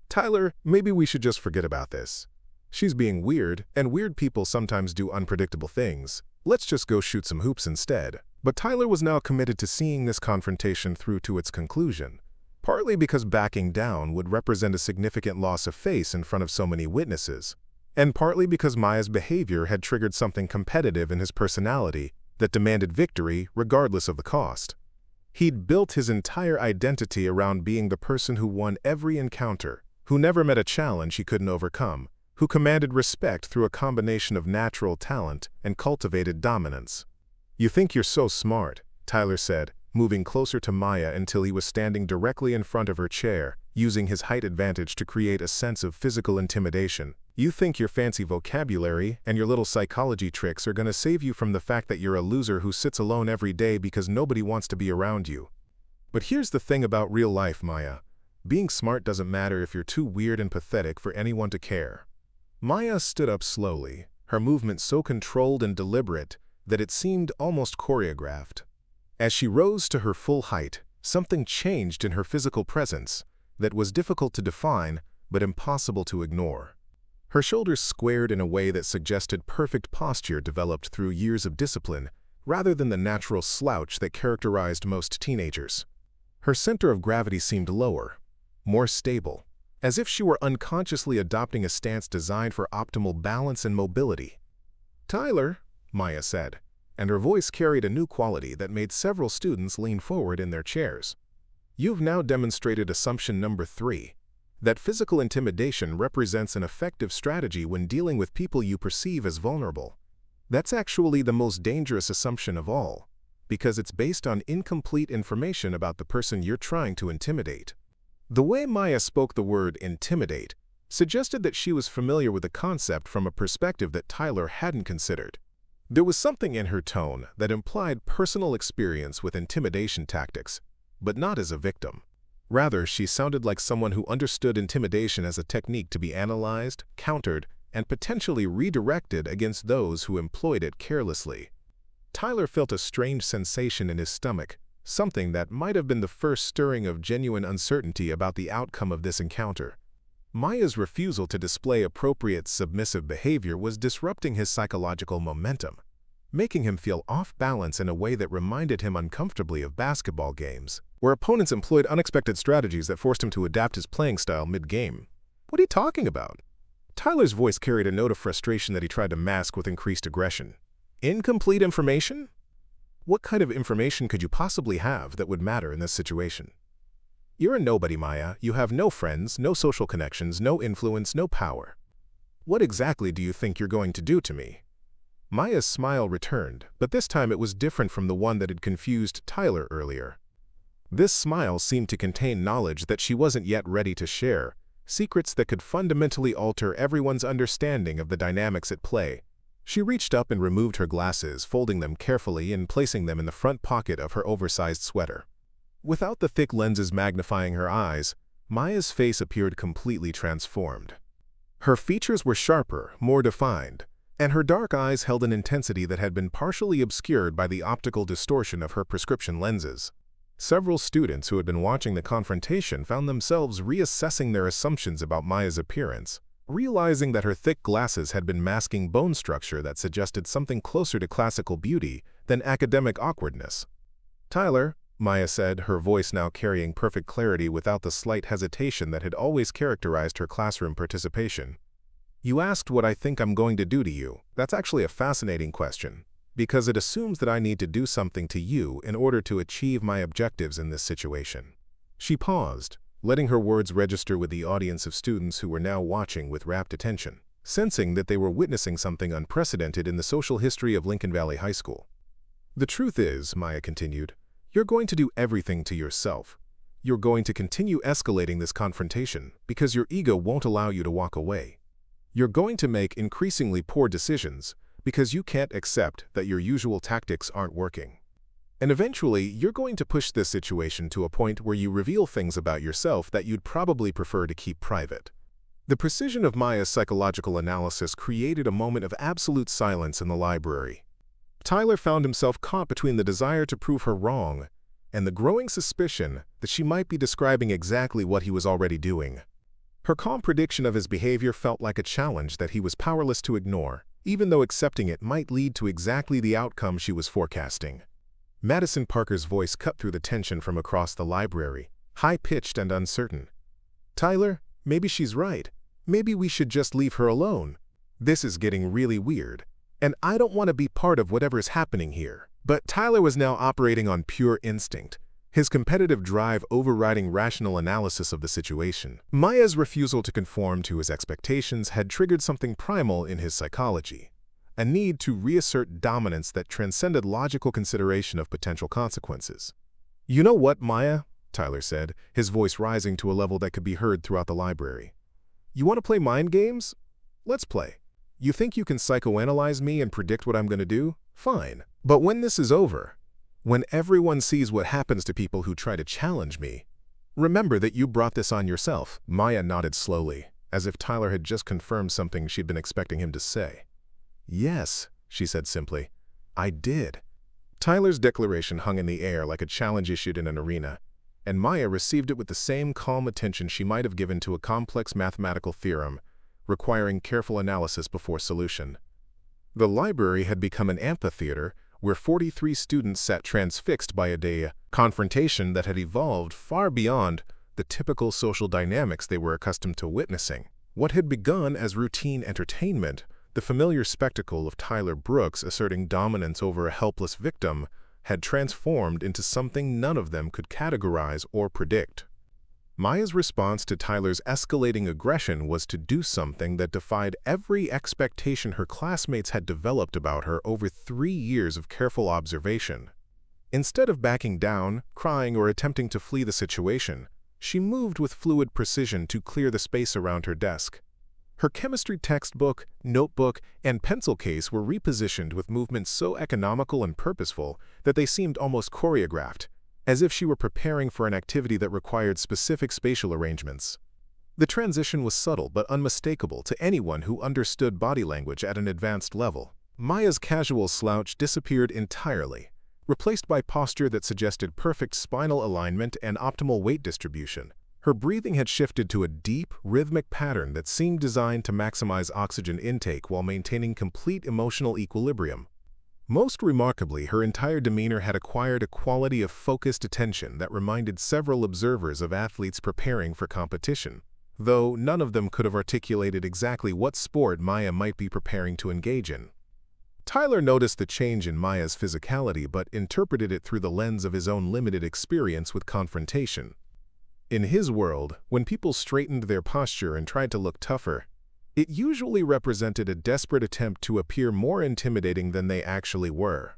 Tyler, maybe we should just forget about this. She's being weird, and weird people sometimes do unpredictable things. Let's just go shoot some hoops instead. But Tyler was now committed to seeing this confrontation through to its conclusion, partly because backing down would represent a significant loss of face in front of so many witnesses, and partly because Maya's behavior had triggered something competitive in his personality that demanded victory regardless of the cost. He'd built his entire identity around being the person who won every encounter, who never met a challenge he couldn't overcome, who commanded respect through a combination of natural talent and cultivated dominance. You think you're so smart, Tyler said, moving closer to Maya until he was standing directly in front of her chair, using his height advantage to create a sense of physical intimidation. You think your fancy vocabulary and your little psychology tricks are going to save you from the fact that you're a loser who sits alone every day because nobody wants to be around you. But here's the thing about real life, Maya. Being smart doesn't matter if you're too weird and pathetic for anyone to care. Maya stood up slowly, her movement so controlled and deliberate that it seemed almost choreographed. As she rose to her full height, something changed in her physical presence that was difficult to define but impossible to ignore. Her shoulders squared in a way that suggested perfect posture developed through years of discipline rather than the natural slouch that characterized most teenagers. Her center of gravity seemed lower, more stable, as if she were unconsciously adopting a stance designed for optimal balance and mobility. Tyler, Maya said, and her voice carried a new quality that made several students lean forward in their chairs. You've now demonstrated assumption number 3, that physical intimidation represents an effective strategy when dealing with people you perceive as vulnerable. That's actually the most dangerous assumption of all, because it's based on incomplete information about the person you're trying to intimidate. The way Maya spoke the word intimidate suggested that she was familiar with the concept from a perspective that Tyler hadn't considered. There was something in her tone that implied personal experience with intimidation tactics, but not as a victim. Rather, she sounded like someone who understood intimidation as a technique to be analyzed, countered, and potentially redirected against those who employed it carelessly. Tyler felt a strange sensation in his stomach, something that might have been the first stirring of genuine uncertainty about the outcome of this encounter. Maya's refusal to display appropriate submissive behavior was disrupting his psychological momentum, making him feel off balance in a way that reminded him uncomfortably of basketball games, where opponents employed unexpected strategies that forced him to adapt his playing style mid-game. What are you talking about? Tyler's voice carried a note of frustration that he tried to mask with increased aggression. Incomplete information? What kind of information could you possibly have that would matter in this situation? You're a nobody, Maya. You have no friends, no social connections, no influence, no power. What exactly do you think you're going to do to me? Maya's smile returned, but this time it was different from the one that had confused Tyler earlier. This smile seemed to contain knowledge that she wasn't yet ready to share, secrets that could fundamentally alter everyone's understanding of the dynamics at play. She reached up and removed her glasses, folding them carefully and placing them in the front pocket of her oversized sweater. Without the thick lenses magnifying her eyes, Maya's face appeared completely transformed. Her features were sharper, more defined, and her dark eyes held an intensity that had been partially obscured by the optical distortion of her prescription lenses. Several students who had been watching the confrontation found themselves reassessing their assumptions about Maya's appearance, realizing that her thick glasses had been masking bone structure that suggested something closer to classical beauty than academic awkwardness. "Tyler," Maya said, her voice now carrying perfect clarity without the slight hesitation that had always characterized her classroom participation. "You asked what I think I'm going to do to you. That's actually a fascinating question, because it assumes that I need to do something to you in order to achieve my objectives in this situation." She paused, letting her words register with the audience of students who were now watching with rapt attention, sensing that they were witnessing something unprecedented in the social history of Lincoln Valley High School. "The truth is," Maya continued, "you're going to do everything to yourself. You're going to continue escalating this confrontation because your ego won't allow you to walk away. You're going to make increasingly poor decisions because you can't accept that your usual tactics aren't working. And eventually, you're going to push this situation to a point where you reveal things about yourself that you'd probably prefer to keep private." The precision of Maya's psychological analysis created a moment of absolute silence in the library. Tyler found himself caught between the desire to prove her wrong and the growing suspicion that she might be describing exactly what he was already doing. Her calm prediction of his behavior felt like a challenge that he was powerless to ignore, even though accepting it might lead to exactly the outcome she was forecasting. Madison Parker's voice cut through the tension from across the library, high-pitched and uncertain. "Tyler, maybe she's right. Maybe we should just leave her alone. This is getting really weird, and I don't want to be part of whatever's happening here." But Tyler was now operating on pure instinct, his competitive drive overriding rational analysis of the situation. Maya's refusal to conform to his expectations had triggered something primal in his psychology, a need to reassert dominance that transcended logical consideration of potential consequences. "You know what, Maya?" Tyler said, his voice rising to a level that could be heard throughout the library. "You want to play mind games? Let's play. You think you can psychoanalyze me and predict what I'm going to do? Fine. But when this is over, when everyone sees what happens to people who try to challenge me, remember that you brought this on yourself." Maya nodded slowly, as if Tyler had just confirmed something she'd been expecting him to say. "Yes," she said simply, "I did." Tyler's declaration hung in the air like a challenge issued in an arena, and Maya received it with the same calm attention she might have given to a complex mathematical theorem, requiring careful analysis before solution. The library had become an amphitheater where 43 students sat transfixed by a confrontation that had evolved far beyond the typical social dynamics they were accustomed to witnessing. What had begun as routine entertainment, the familiar spectacle of Tyler Brooks asserting dominance over a helpless victim, had transformed into something none of them could categorize or predict. Maya's response to Tyler's escalating aggression was to do something that defied every expectation her classmates had developed about her over 3 years of careful observation. Instead of backing down, crying, or attempting to flee the situation, she moved with fluid precision to clear the space around her desk. Her chemistry textbook, notebook, and pencil case were repositioned with movements so economical and purposeful that they seemed almost choreographed, as if she were preparing for an activity that required specific spatial arrangements. The transition was subtle but unmistakable to anyone who understood body language at an advanced level. Maya's casual slouch disappeared entirely, replaced by posture that suggested perfect spinal alignment and optimal weight distribution. Her breathing had shifted to a deep, rhythmic pattern that seemed designed to maximize oxygen intake while maintaining complete emotional equilibrium. Most remarkably, her entire demeanor had acquired a quality of focused attention that reminded several observers of athletes preparing for competition, though none of them could have articulated exactly what sport Maya might be preparing to engage in. Tyler noticed the change in Maya's physicality but interpreted it through the lens of his own limited experience with confrontation. In his world, when people straightened their posture and tried to look tougher, it usually represented a desperate attempt to appear more intimidating than they actually were.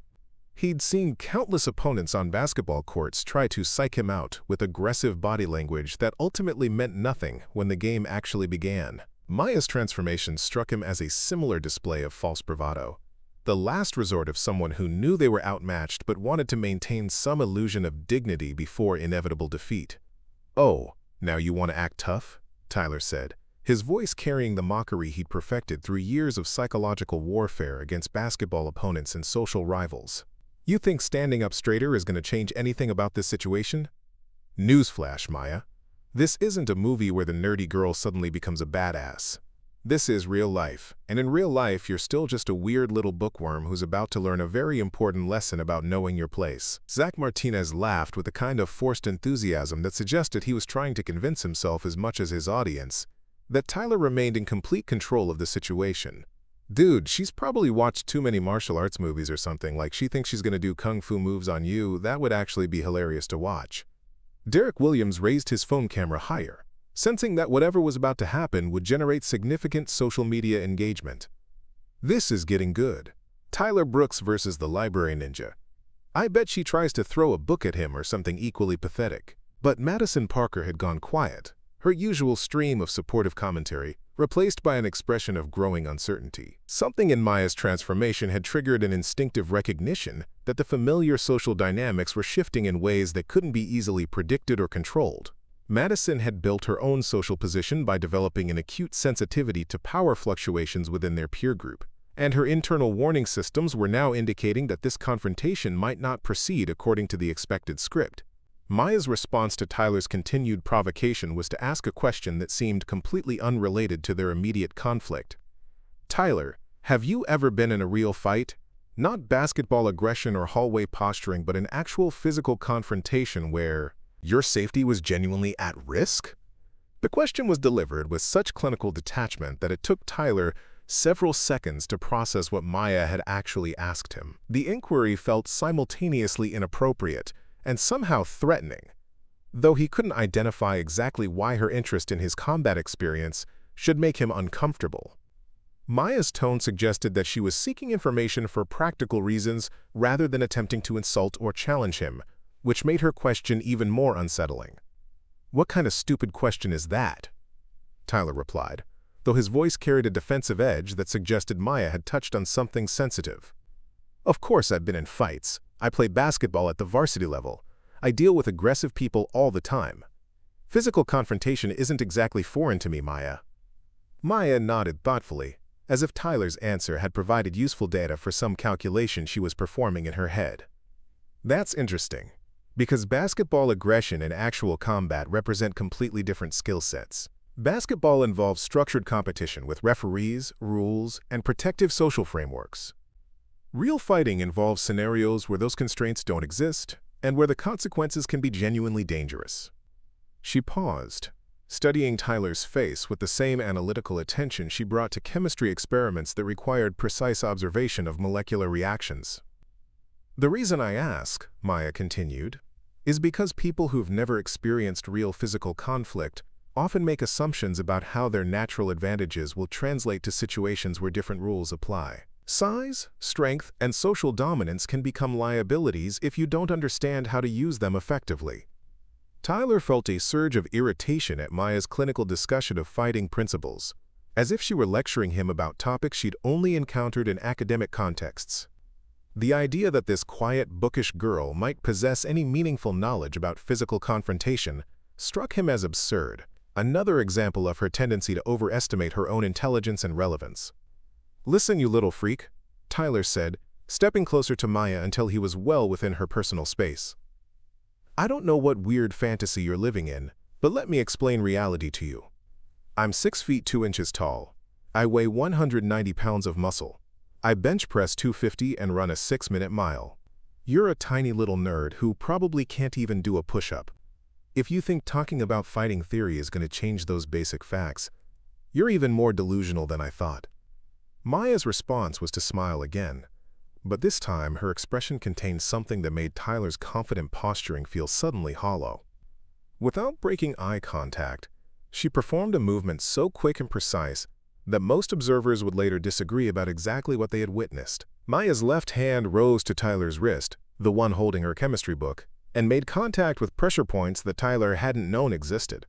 He'd seen countless opponents on basketball courts try to psych him out with aggressive body language that ultimately meant nothing when the game actually began. Maya's transformation struck him as a similar display of false bravado, the last resort of someone who knew they were outmatched but wanted to maintain some illusion of dignity before inevitable defeat. "Oh, now you want to act tough?" Tyler said, his voice carrying the mockery he'd perfected through years of psychological warfare against basketball opponents and social rivals. "You think standing up straighter is going to change anything about this situation?" Newsflash, Maya. This isn't a movie where the nerdy girl suddenly becomes a badass. This is real life, and in real life you're still just a weird little bookworm who's about to learn a very important lesson about knowing your place. Zach Martinez laughed with a kind of forced enthusiasm that suggested he was trying to convince himself as much as his audience that Tyler remained in complete control of the situation. "Dude, she's probably watched too many martial arts movies or something, like she thinks she's gonna do kung fu moves on you. That would actually be hilarious to watch." Derek Williams raised his phone camera higher, sensing that whatever was about to happen would generate significant social media engagement. "This is getting good. Tyler Brooks versus the library ninja. I bet she tries to throw a book at him or something equally pathetic." But Madison Parker had gone quiet, her usual stream of supportive commentary replaced by an expression of growing uncertainty. Something in Maya's transformation had triggered an instinctive recognition that the familiar social dynamics were shifting in ways that couldn't be easily predicted or controlled. Madison had built her own social position by developing an acute sensitivity to power fluctuations within their peer group, and her internal warning systems were now indicating that this confrontation might not proceed according to the expected script. Maya's response to Tyler's continued provocation was to ask a question that seemed completely unrelated to their immediate conflict. "Tyler, have you ever been in a real fight? Not basketball aggression or hallway posturing, but an actual physical confrontation where your safety was genuinely at risk?" The question was delivered with such clinical detachment that it took Tyler several seconds to process what Maya had actually asked him. The inquiry felt simultaneously inappropriate and somehow threatening, though he couldn't identify exactly why her interest in his combat experience should make him uncomfortable. Maya's tone suggested that she was seeking information for practical reasons rather than attempting to insult or challenge him, which made her question even more unsettling. "What kind of stupid question is that?" Tyler replied, though his voice carried a defensive edge that suggested Maya had touched on something sensitive. "Of course I've been in fights. I play basketball at the varsity level. I deal with aggressive people all the time. Physical confrontation isn't exactly foreign to me, Maya." Maya nodded thoughtfully, as if Tyler's answer had provided useful data for some calculation she was performing in her head. "That's interesting, because basketball aggression and actual combat represent completely different skill sets. Basketball involves structured competition with referees, rules, and protective social frameworks. Real fighting involves scenarios where those constraints don't exist, and where the consequences can be genuinely dangerous." She paused, studying Tyler's face with the same analytical attention she brought to chemistry experiments that required precise observation of molecular reactions. "The reason I ask," Maya continued, "is because people who've never experienced real physical conflict often make assumptions about how their natural advantages will translate to situations where different rules apply. Size, strength, and social dominance can become liabilities if you don't understand how to use them effectively." Tyler felt a surge of irritation at Maya's clinical discussion of fighting principles, as if she were lecturing him about topics she'd only encountered in academic contexts. The idea that this quiet, bookish girl might possess any meaningful knowledge about physical confrontation struck him as absurd, another example of her tendency to overestimate her own intelligence and relevance. "Listen, you little freak," Tyler said, stepping closer to Maya until he was well within her personal space. "I don't know what weird fantasy you're living in, but let me explain reality to you. I'm 6 feet 2 inches tall. I weigh 190 pounds of muscle. I bench press 250 and run a 6-minute mile. You're a tiny little nerd who probably can't even do a push-up. If you think talking about fighting theory is going to change those basic facts, you're even more delusional than I thought." Maya's response was to smile again, but this time her expression contained something that made Tyler's confident posturing feel suddenly hollow. Without breaking eye contact, she performed a movement so quick and precise that most observers would later disagree about exactly what they had witnessed. Maya's left hand rose to Tyler's wrist, the one holding her chemistry book, and made contact with pressure points that Tyler hadn't known existed.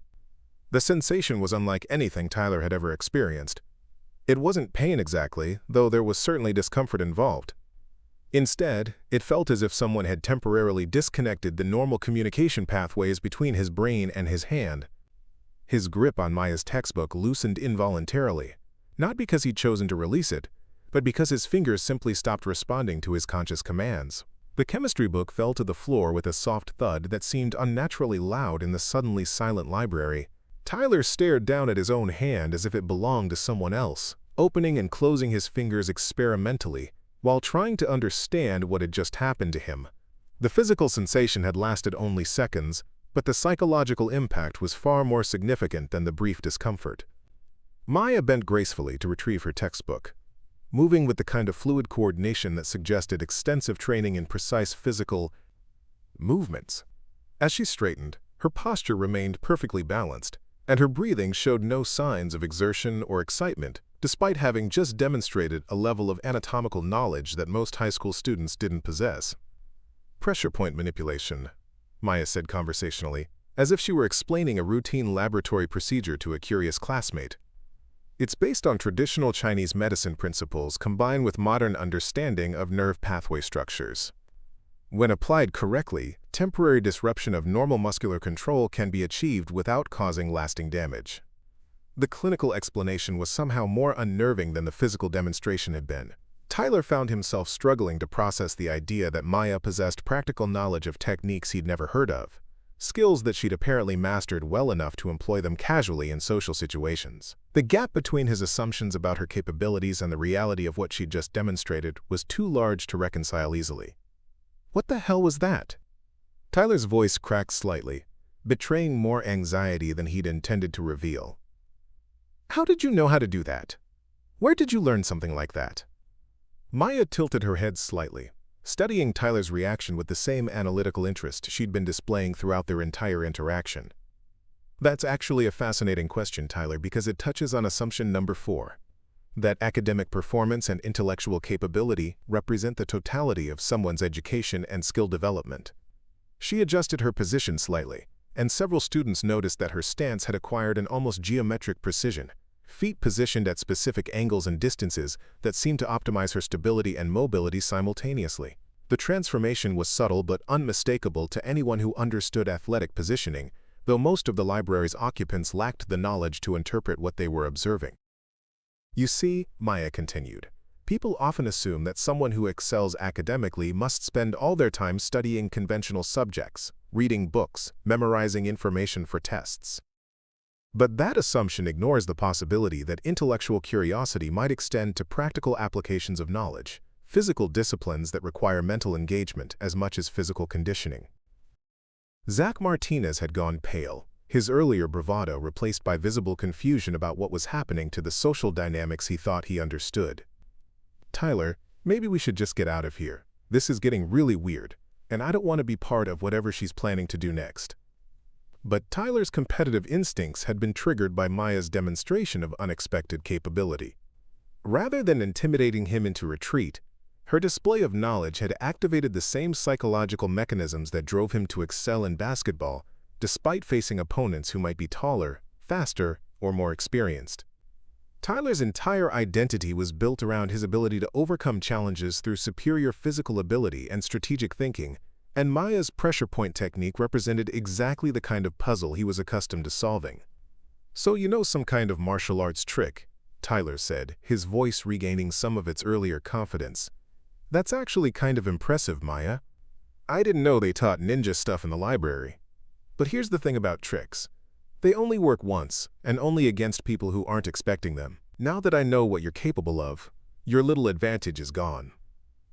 The sensation was unlike anything Tyler had ever experienced. It wasn't pain exactly, though there was certainly discomfort involved. Instead, it felt as if someone had temporarily disconnected the normal communication pathways between his brain and his hand. His grip on Maya's textbook loosened involuntarily, not because he'd chosen to release it, but because his fingers simply stopped responding to his conscious commands. The chemistry book fell to the floor with a soft thud that seemed unnaturally loud in the suddenly silent library. Tyler stared down at his own hand as if it belonged to someone else, opening and closing his fingers experimentally, while trying to understand what had just happened to him. The physical sensation had lasted only seconds, but the psychological impact was far more significant than the brief discomfort. Maya bent gracefully to retrieve her textbook, moving with the kind of fluid coordination that suggested extensive training in precise physical movements. As she straightened, her posture remained perfectly balanced, and her breathing showed no signs of exertion or excitement, despite having just demonstrated a level of anatomical knowledge that most high school students didn't possess. "Pressure point manipulation," Maya said conversationally, as if she were explaining a routine laboratory procedure to a curious classmate. "It's based on traditional Chinese medicine principles combined with modern understanding of nerve pathway structures. When applied correctly, temporary disruption of normal muscular control can be achieved without causing lasting damage." The clinical explanation was somehow more unnerving than the physical demonstration had been. Tyler found himself struggling to process the idea that Maya possessed practical knowledge of techniques he'd never heard of, skills that she'd apparently mastered well enough to employ them casually in social situations. The gap between his assumptions about her capabilities and the reality of what she'd just demonstrated was too large to reconcile easily. "What the hell was that?" Tyler's voice cracked slightly, betraying more anxiety than he'd intended to reveal. "How did you know how to do that? Where did you learn something like that?" Maya tilted her head slightly, studying Tyler's reaction with the same analytical interest she'd been displaying throughout their entire interaction. "That's actually a fascinating question, Tyler, because it touches on assumption number 4, that academic performance and intellectual capability represent the totality of someone's education and skill development." She adjusted her position slightly, and several students noticed that her stance had acquired an almost geometric precision, feet positioned at specific angles and distances that seemed to optimize her stability and mobility simultaneously. The transformation was subtle but unmistakable to anyone who understood athletic positioning, though most of the library's occupants lacked the knowledge to interpret what they were observing. "You see," Maya continued, "people often assume that someone who excels academically must spend all their time studying conventional subjects, reading books, memorizing information for tests. But that assumption ignores the possibility that intellectual curiosity might extend to practical applications of knowledge, physical disciplines that require mental engagement as much as physical conditioning." Zach Martinez had gone pale, his earlier bravado replaced by visible confusion about what was happening to the social dynamics he thought he understood. "Tyler, maybe we should just get out of here. This is getting really weird, and I don't want to be part of whatever she's planning to do next." But Tyler's competitive instincts had been triggered by Maya's demonstration of unexpected capability. Rather than intimidating him into retreat, her display of knowledge had activated the same psychological mechanisms that drove him to excel in basketball, despite facing opponents who might be taller, faster, or more experienced. Tyler's entire identity was built around his ability to overcome challenges through superior physical ability and strategic thinking, and Maya's pressure point technique represented exactly the kind of puzzle he was accustomed to solving. "So you know some kind of martial arts trick," Tyler said, his voice regaining some of its earlier confidence. "That's actually kind of impressive, Maya. I didn't know they taught ninja stuff in the library. But here's the thing about tricks. They only work once, and only against people who aren't expecting them. Now that I know what you're capable of, your little advantage is gone."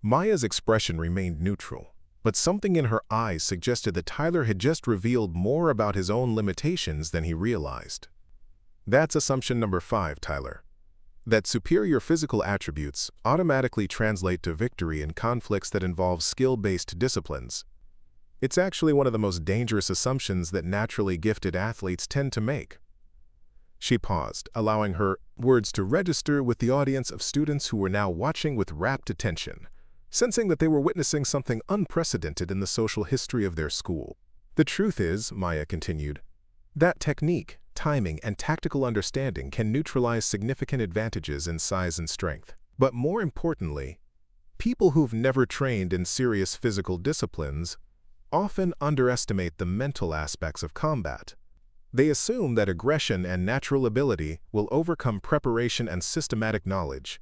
Maya's expression remained neutral, but something in her eyes suggested that Tyler had just revealed more about his own limitations than he realized. "That's assumption number 5, Tyler. That superior physical attributes automatically translate to victory in conflicts that involve skill-based disciplines. It's actually one of the most dangerous assumptions that naturally gifted athletes tend to make." She paused, allowing her words to register with the audience of students who were now watching with rapt attention, sensing that they were witnessing something unprecedented in the social history of their school. "The truth is," Maya continued, "that technique, timing, and tactical understanding can neutralize significant advantages in size and strength. But more importantly, people who've never trained in serious physical disciplines often underestimate the mental aspects of combat. They assume that aggression and natural ability will overcome preparation and systematic knowledge.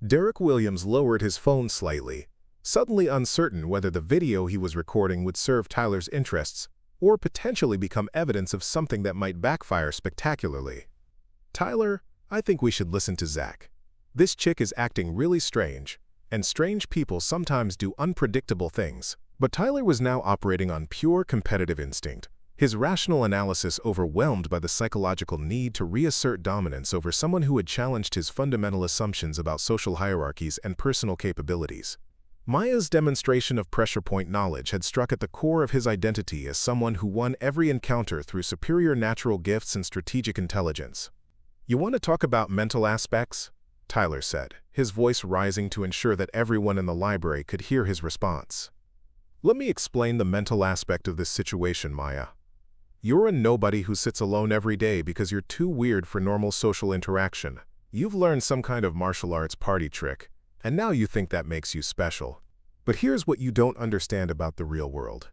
Derek Williams lowered his phone slightly, suddenly uncertain whether the video he was recording would serve Tyler's interests or potentially become evidence of something that might backfire spectacularly. "Tyler, I think we should listen to Zach. This chick is acting really strange, and strange people sometimes do unpredictable things." But Tyler was now operating on pure competitive instinct, his rational analysis overwhelmed by the psychological need to reassert dominance over someone who had challenged his fundamental assumptions about social hierarchies and personal capabilities. Maya's demonstration of pressure point knowledge had struck at the core of his identity as someone who won every encounter through superior natural gifts and strategic intelligence. "You want to talk about mental aspects?" Tyler said, his voice rising to ensure that everyone in the library could hear his response. "Let me explain the mental aspect of this situation, Maya. You're a nobody who sits alone every day because you're too weird for normal social interaction. You've learned some kind of martial arts party trick, and now you think that makes you special. But here's what you don't understand about the real world.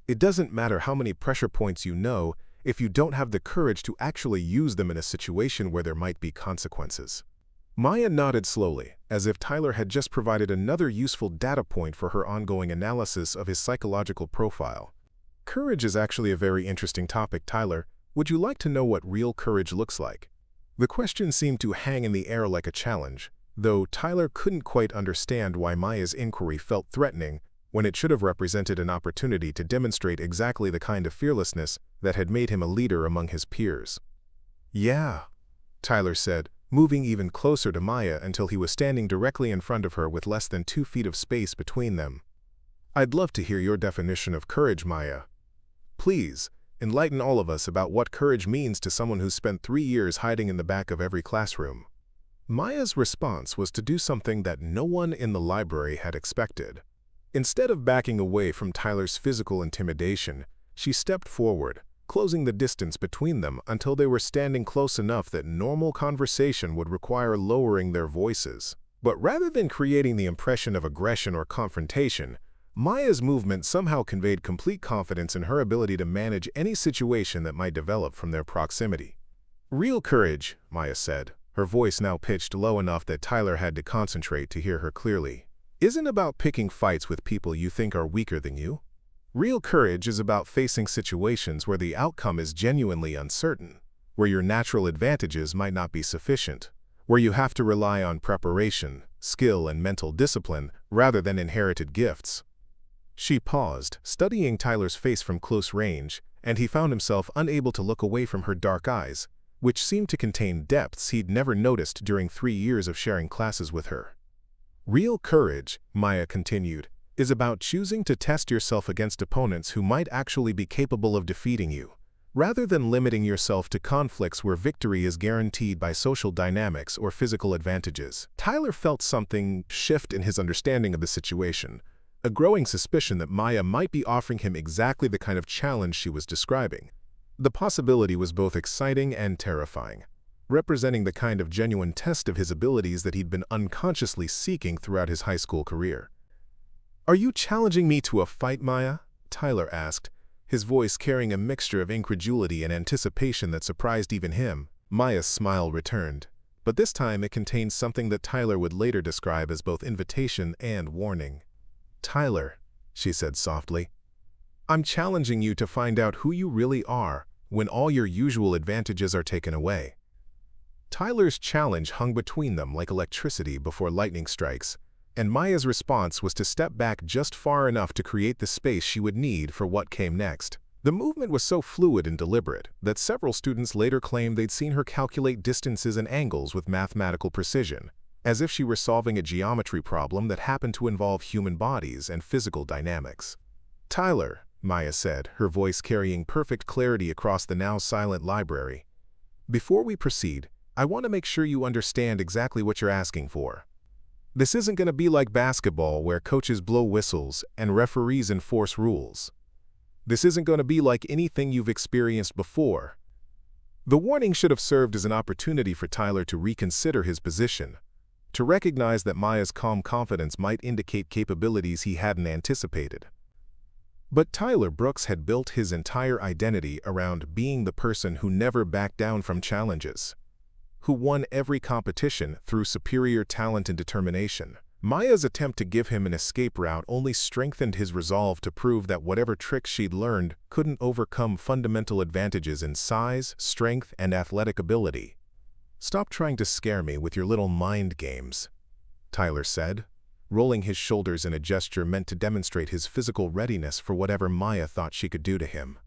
It doesn't matter how many pressure points you know if you don't have the courage to actually use them in a situation where there might be consequences." Maya nodded slowly, as if Tyler had just provided another useful data point for her ongoing analysis of his psychological profile. "Courage is actually a very interesting topic, Tyler. Would you like to know what real courage looks like?" The question seemed to hang in the air like a challenge, though Tyler couldn't quite understand why Maya's inquiry felt threatening when it should have represented an opportunity to demonstrate exactly the kind of fearlessness that had made him a leader among his peers. "Yeah," Tyler said, moving even closer to Maya until he was standing directly in front of her with less than 2 feet of space between them. "I'd love to hear your definition of courage, Maya. Please, enlighten all of us about what courage means to someone who's spent 3 years hiding in the back of every classroom." Maya's response was to do something that no one in the library had expected. Instead of backing away from Tyler's physical intimidation, she stepped forward, closing the distance between them until they were standing close enough that normal conversation would require lowering their voices. But rather than creating the impression of aggression or confrontation, Maya's movement somehow conveyed complete confidence in her ability to manage any situation that might develop from their proximity. "Real courage," Maya said, her voice now pitched low enough that Tyler had to concentrate to hear her clearly, "isn't about picking fights with people you think are weaker than you. Real courage is about facing situations where the outcome is genuinely uncertain, where your natural advantages might not be sufficient, where you have to rely on preparation, skill, and mental discipline rather than inherited gifts." She paused, studying Tyler's face from close range, and he found himself unable to look away from her dark eyes, which seemed to contain depths he'd never noticed during 3 years of sharing classes with her. "Real courage," Maya continued, "is about choosing to test yourself against opponents who might actually be capable of defeating you, rather than limiting yourself to conflicts where victory is guaranteed by social dynamics or physical advantages." Tyler felt something shift in his understanding of the situation, a growing suspicion that Maya might be offering him exactly the kind of challenge she was describing. The possibility was both exciting and terrifying, representing the kind of genuine test of his abilities that he'd been unconsciously seeking throughout his high school career. "Are you challenging me to a fight, Maya?" Tyler asked, his voice carrying a mixture of incredulity and anticipation that surprised even him. Maya's smile returned, but this time it contained something that Tyler would later describe as both invitation and warning. "Tyler," she said softly, "I'm challenging you to find out who you really are when all your usual advantages are taken away." Tyler's challenge hung between them like electricity before lightning strikes, and Maya's response was to step back just far enough to create the space she would need for what came next. The movement was so fluid and deliberate that several students later claimed they'd seen her calculate distances and angles with mathematical precision, as if she were solving a geometry problem that happened to involve human bodies and physical dynamics. "Tyler," Maya said, her voice carrying perfect clarity across the now silent library, "before we proceed, I want to make sure you understand exactly what you're asking for. This isn't going to be like basketball where coaches blow whistles and referees enforce rules. This isn't going to be like anything you've experienced before." The warning should have served as an opportunity for Tyler to reconsider his position, to recognize that Maya's calm confidence might indicate capabilities he hadn't anticipated. But Tyler Brooks had built his entire identity around being the person who never backed down from challenges, who won every competition through superior talent and determination. Maya's attempt to give him an escape route only strengthened his resolve to prove that whatever tricks she'd learned couldn't overcome fundamental advantages in size, strength, and athletic ability. "Stop trying to scare me with your little mind games," Tyler said, rolling his shoulders in a gesture meant to demonstrate his physical readiness for whatever Maya thought she could do to him.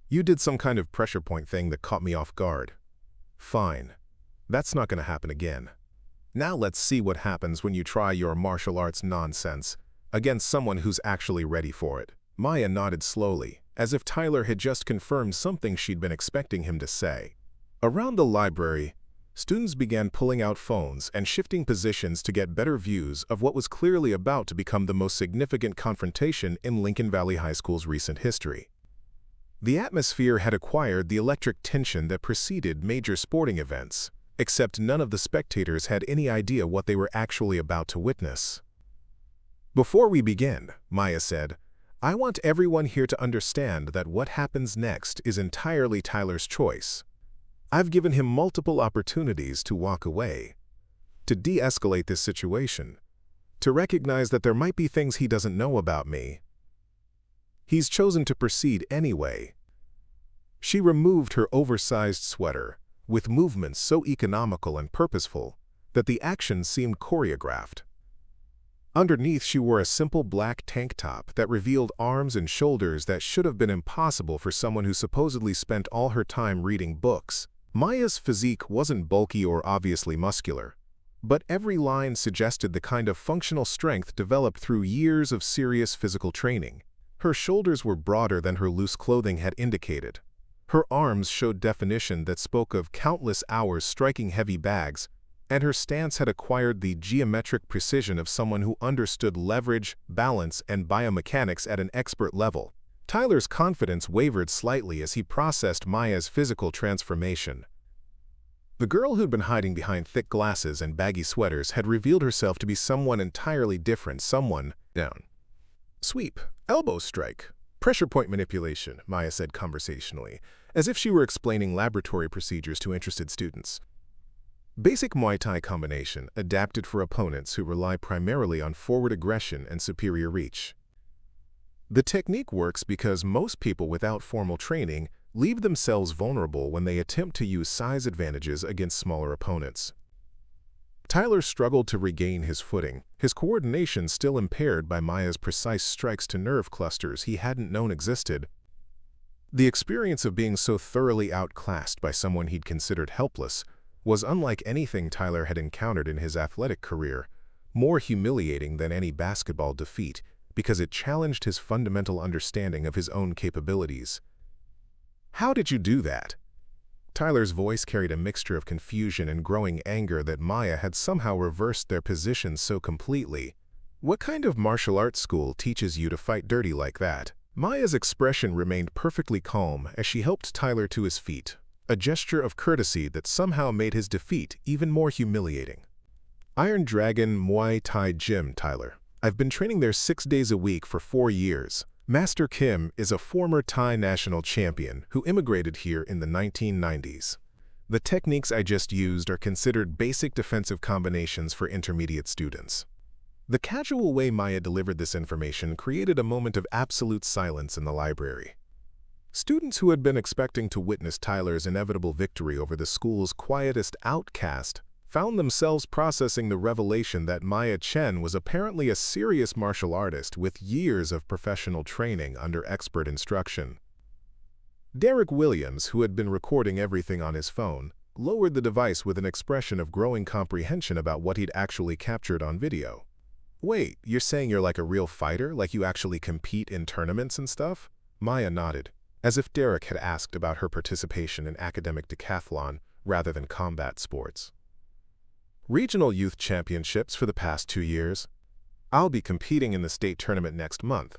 "You did some kind of pressure point thing that caught me off guard. Fine. That's not going to happen again. Now let's see what happens when you try your martial arts nonsense against someone who's actually ready for it." Maya nodded slowly, as if Tyler had just confirmed something she'd been expecting him to say. Around the library, students began pulling out phones and shifting positions to get better views of what was clearly about to become the most significant confrontation in Lincoln Valley High School's recent history. The atmosphere had acquired the electric tension that preceded major sporting events, except none of the spectators had any idea what they were actually about to witness. "Before we begin," Maya said, "I want everyone here to understand that what happens next is entirely Tyler's choice. I've given him multiple opportunities to walk away, to de-escalate this situation, to recognize that there might be things he doesn't know about me. He's chosen to proceed anyway." She removed her oversized sweater, with movements so economical and purposeful that the action seemed choreographed. Underneath, she wore a simple black tank top that revealed arms and shoulders that should have been impossible for someone who supposedly spent all her time reading books. Maya's physique wasn't bulky or obviously muscular, but every line suggested the kind of functional strength developed through years of serious physical training. Her shoulders were broader than her loose clothing had indicated. Her arms showed definition that spoke of countless hours striking heavy bags, and her stance had acquired the geometric precision of someone who understood leverage, balance, and biomechanics at an expert level. Tyler's confidence wavered slightly as he processed Maya's physical transformation. The girl who'd been hiding behind thick glasses and baggy sweaters had revealed herself to be someone entirely different, someone down. "Sweep, elbow strike, pressure point manipulation," Maya said conversationally, as if she were explaining laboratory procedures to interested students. "Basic Muay Thai combination adapted for opponents who rely primarily on forward aggression and superior reach. The technique works because most people without formal training leave themselves vulnerable when they attempt to use size advantages against smaller opponents." Tyler struggled to regain his footing, his coordination still impaired by Maya's precise strikes to nerve clusters he hadn't known existed. The experience of being so thoroughly outclassed by someone he'd considered helpless was unlike anything Tyler had encountered in his athletic career, more humiliating than any basketball defeat because it challenged his fundamental understanding of his own capabilities. "How did you do that?" Tyler's voice carried a mixture of confusion and growing anger that Maya had somehow reversed their positions so completely. "What kind of martial arts school teaches you to fight dirty like that?" Maya's expression remained perfectly calm as she helped Tyler to his feet, a gesture of courtesy that somehow made his defeat even more humiliating. "Iron Dragon Muay Thai Gym, Tyler. I've been training there 6 days a week for 4 years. Master Kim is a former Thai national champion who immigrated here in the 1990s. The techniques I just used are considered basic defensive combinations for intermediate students." The casual way Maya delivered this information created a moment of absolute silence in the library. Students who had been expecting to witness Tyler's inevitable victory over the school's quietest outcast found themselves processing the revelation that Maya Chen was apparently a serious martial artist with years of professional training under expert instruction. Derek Williams, who had been recording everything on his phone, lowered the device with an expression of growing comprehension about what he'd actually captured on video. "Wait, you're saying you're like a real fighter, like you actually compete in tournaments and stuff?" Maya nodded, as if Derek had asked about her participation in academic decathlon rather than combat sports. "Regional youth championships for the past 2 years. I'll be competing in the state tournament next month.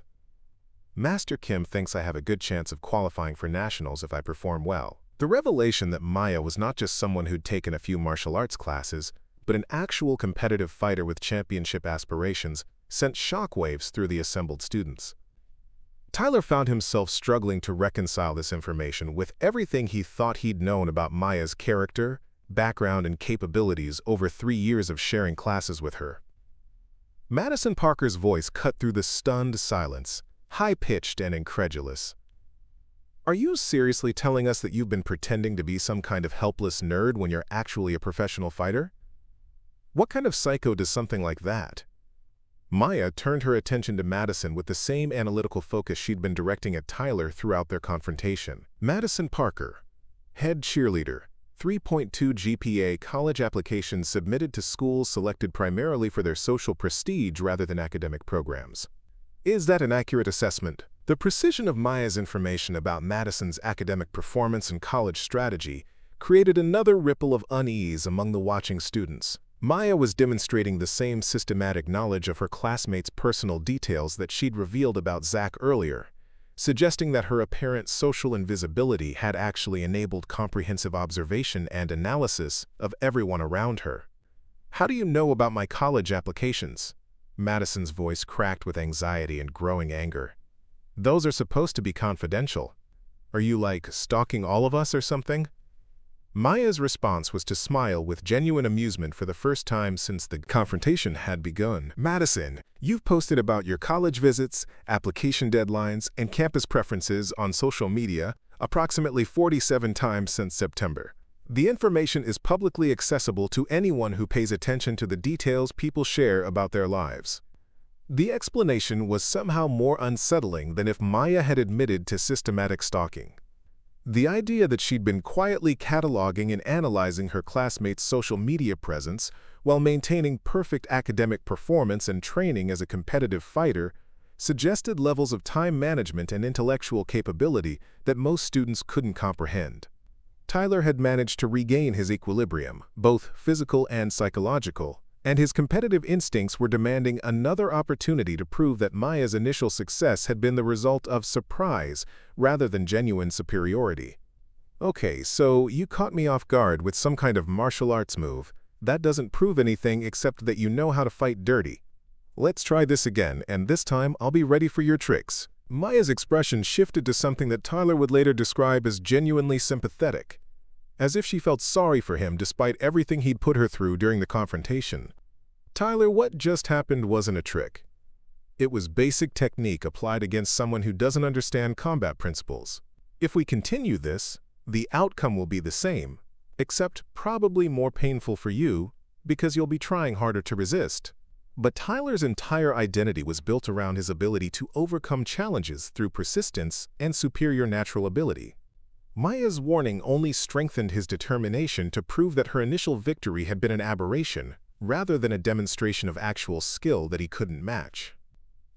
Master Kim thinks I have a good chance of qualifying for nationals if I perform well." The revelation that Maya was not just someone who'd taken a few martial arts classes, but an actual competitive fighter with championship aspirations sent shockwaves through the assembled students. Tyler found himself struggling to reconcile this information with everything he thought he'd known about Maya's character, background, and capabilities over 3 years of sharing classes with her. Madison Parker's voice cut through the stunned silence, high-pitched and incredulous. "Are you seriously telling us that you've been pretending to be some kind of helpless nerd when you're actually a professional fighter? What kind of psycho does something like that?" Maya turned her attention to Madison with the same analytical focus she'd been directing at Tyler throughout their confrontation. Madison Parker, head cheerleader, 3.2 GPA, college applications submitted to schools selected primarily for their social prestige rather than academic programs. Is that an accurate assessment? The precision of Maya's information about Madison's academic performance and college strategy created another ripple of unease among the watching students. Maya was demonstrating the same systematic knowledge of her classmates' personal details that she'd revealed about Zach earlier, suggesting that her apparent social invisibility had actually enabled comprehensive observation and analysis of everyone around her. "How do you know about my college applications?" Madison's voice cracked with anxiety and growing anger. "Those are supposed to be confidential. Are you, like, stalking all of us or something?" Maya's response was to smile with genuine amusement for the first time since the confrontation had begun. "Madison, you've posted about your college visits, application deadlines, and campus preferences on social media approximately 47 times since September. The information is publicly accessible to anyone who pays attention to the details people share about their lives." The explanation was somehow more unsettling than if Maya had admitted to systematic stalking. The idea that she'd been quietly cataloging and analyzing her classmates' social media presence while maintaining perfect academic performance and training as a competitive fighter suggested levels of time management and intellectual capability that most students couldn't comprehend. Tyler had managed to regain his equilibrium, both physical and psychological, and his competitive instincts were demanding another opportunity to prove that Maya's initial success had been the result of surprise rather than genuine superiority. "Okay, so you caught me off guard with some kind of martial arts move. That doesn't prove anything except that you know how to fight dirty. Let's try this again, and this time I'll be ready for your tricks." Maya's expression shifted to something that Tyler would later describe as genuinely sympathetic, as if she felt sorry for him despite everything he'd put her through during the confrontation. "Tyler, what just happened wasn't a trick. It was basic technique applied against someone who doesn't understand combat principles. If we continue this, the outcome will be the same, except probably more painful for you because you'll be trying harder to resist." But Tyler's entire identity was built around his ability to overcome challenges through persistence and superior natural ability. Maya's warning only strengthened his determination to prove that her initial victory had been an aberration, rather than a demonstration of actual skill that he couldn't match.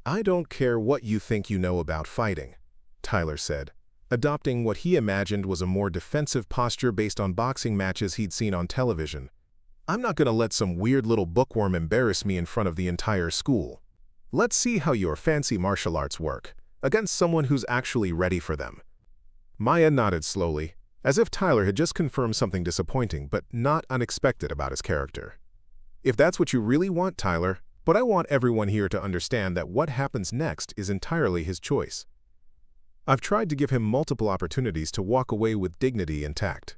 "I don't care what you think you know about fighting," Tyler said, adopting what he imagined was a more defensive posture based on boxing matches he'd seen on television. "I'm not going to let some weird little bookworm embarrass me in front of the entire school. Let's see how your fancy martial arts work, against someone who's actually ready for them." Maya nodded slowly, as if Tyler had just confirmed something disappointing but not unexpected about his character. "If that's what you really want, Tyler, but I want everyone here to understand that what happens next is entirely his choice. I've tried to give him multiple opportunities to walk away with dignity and tact."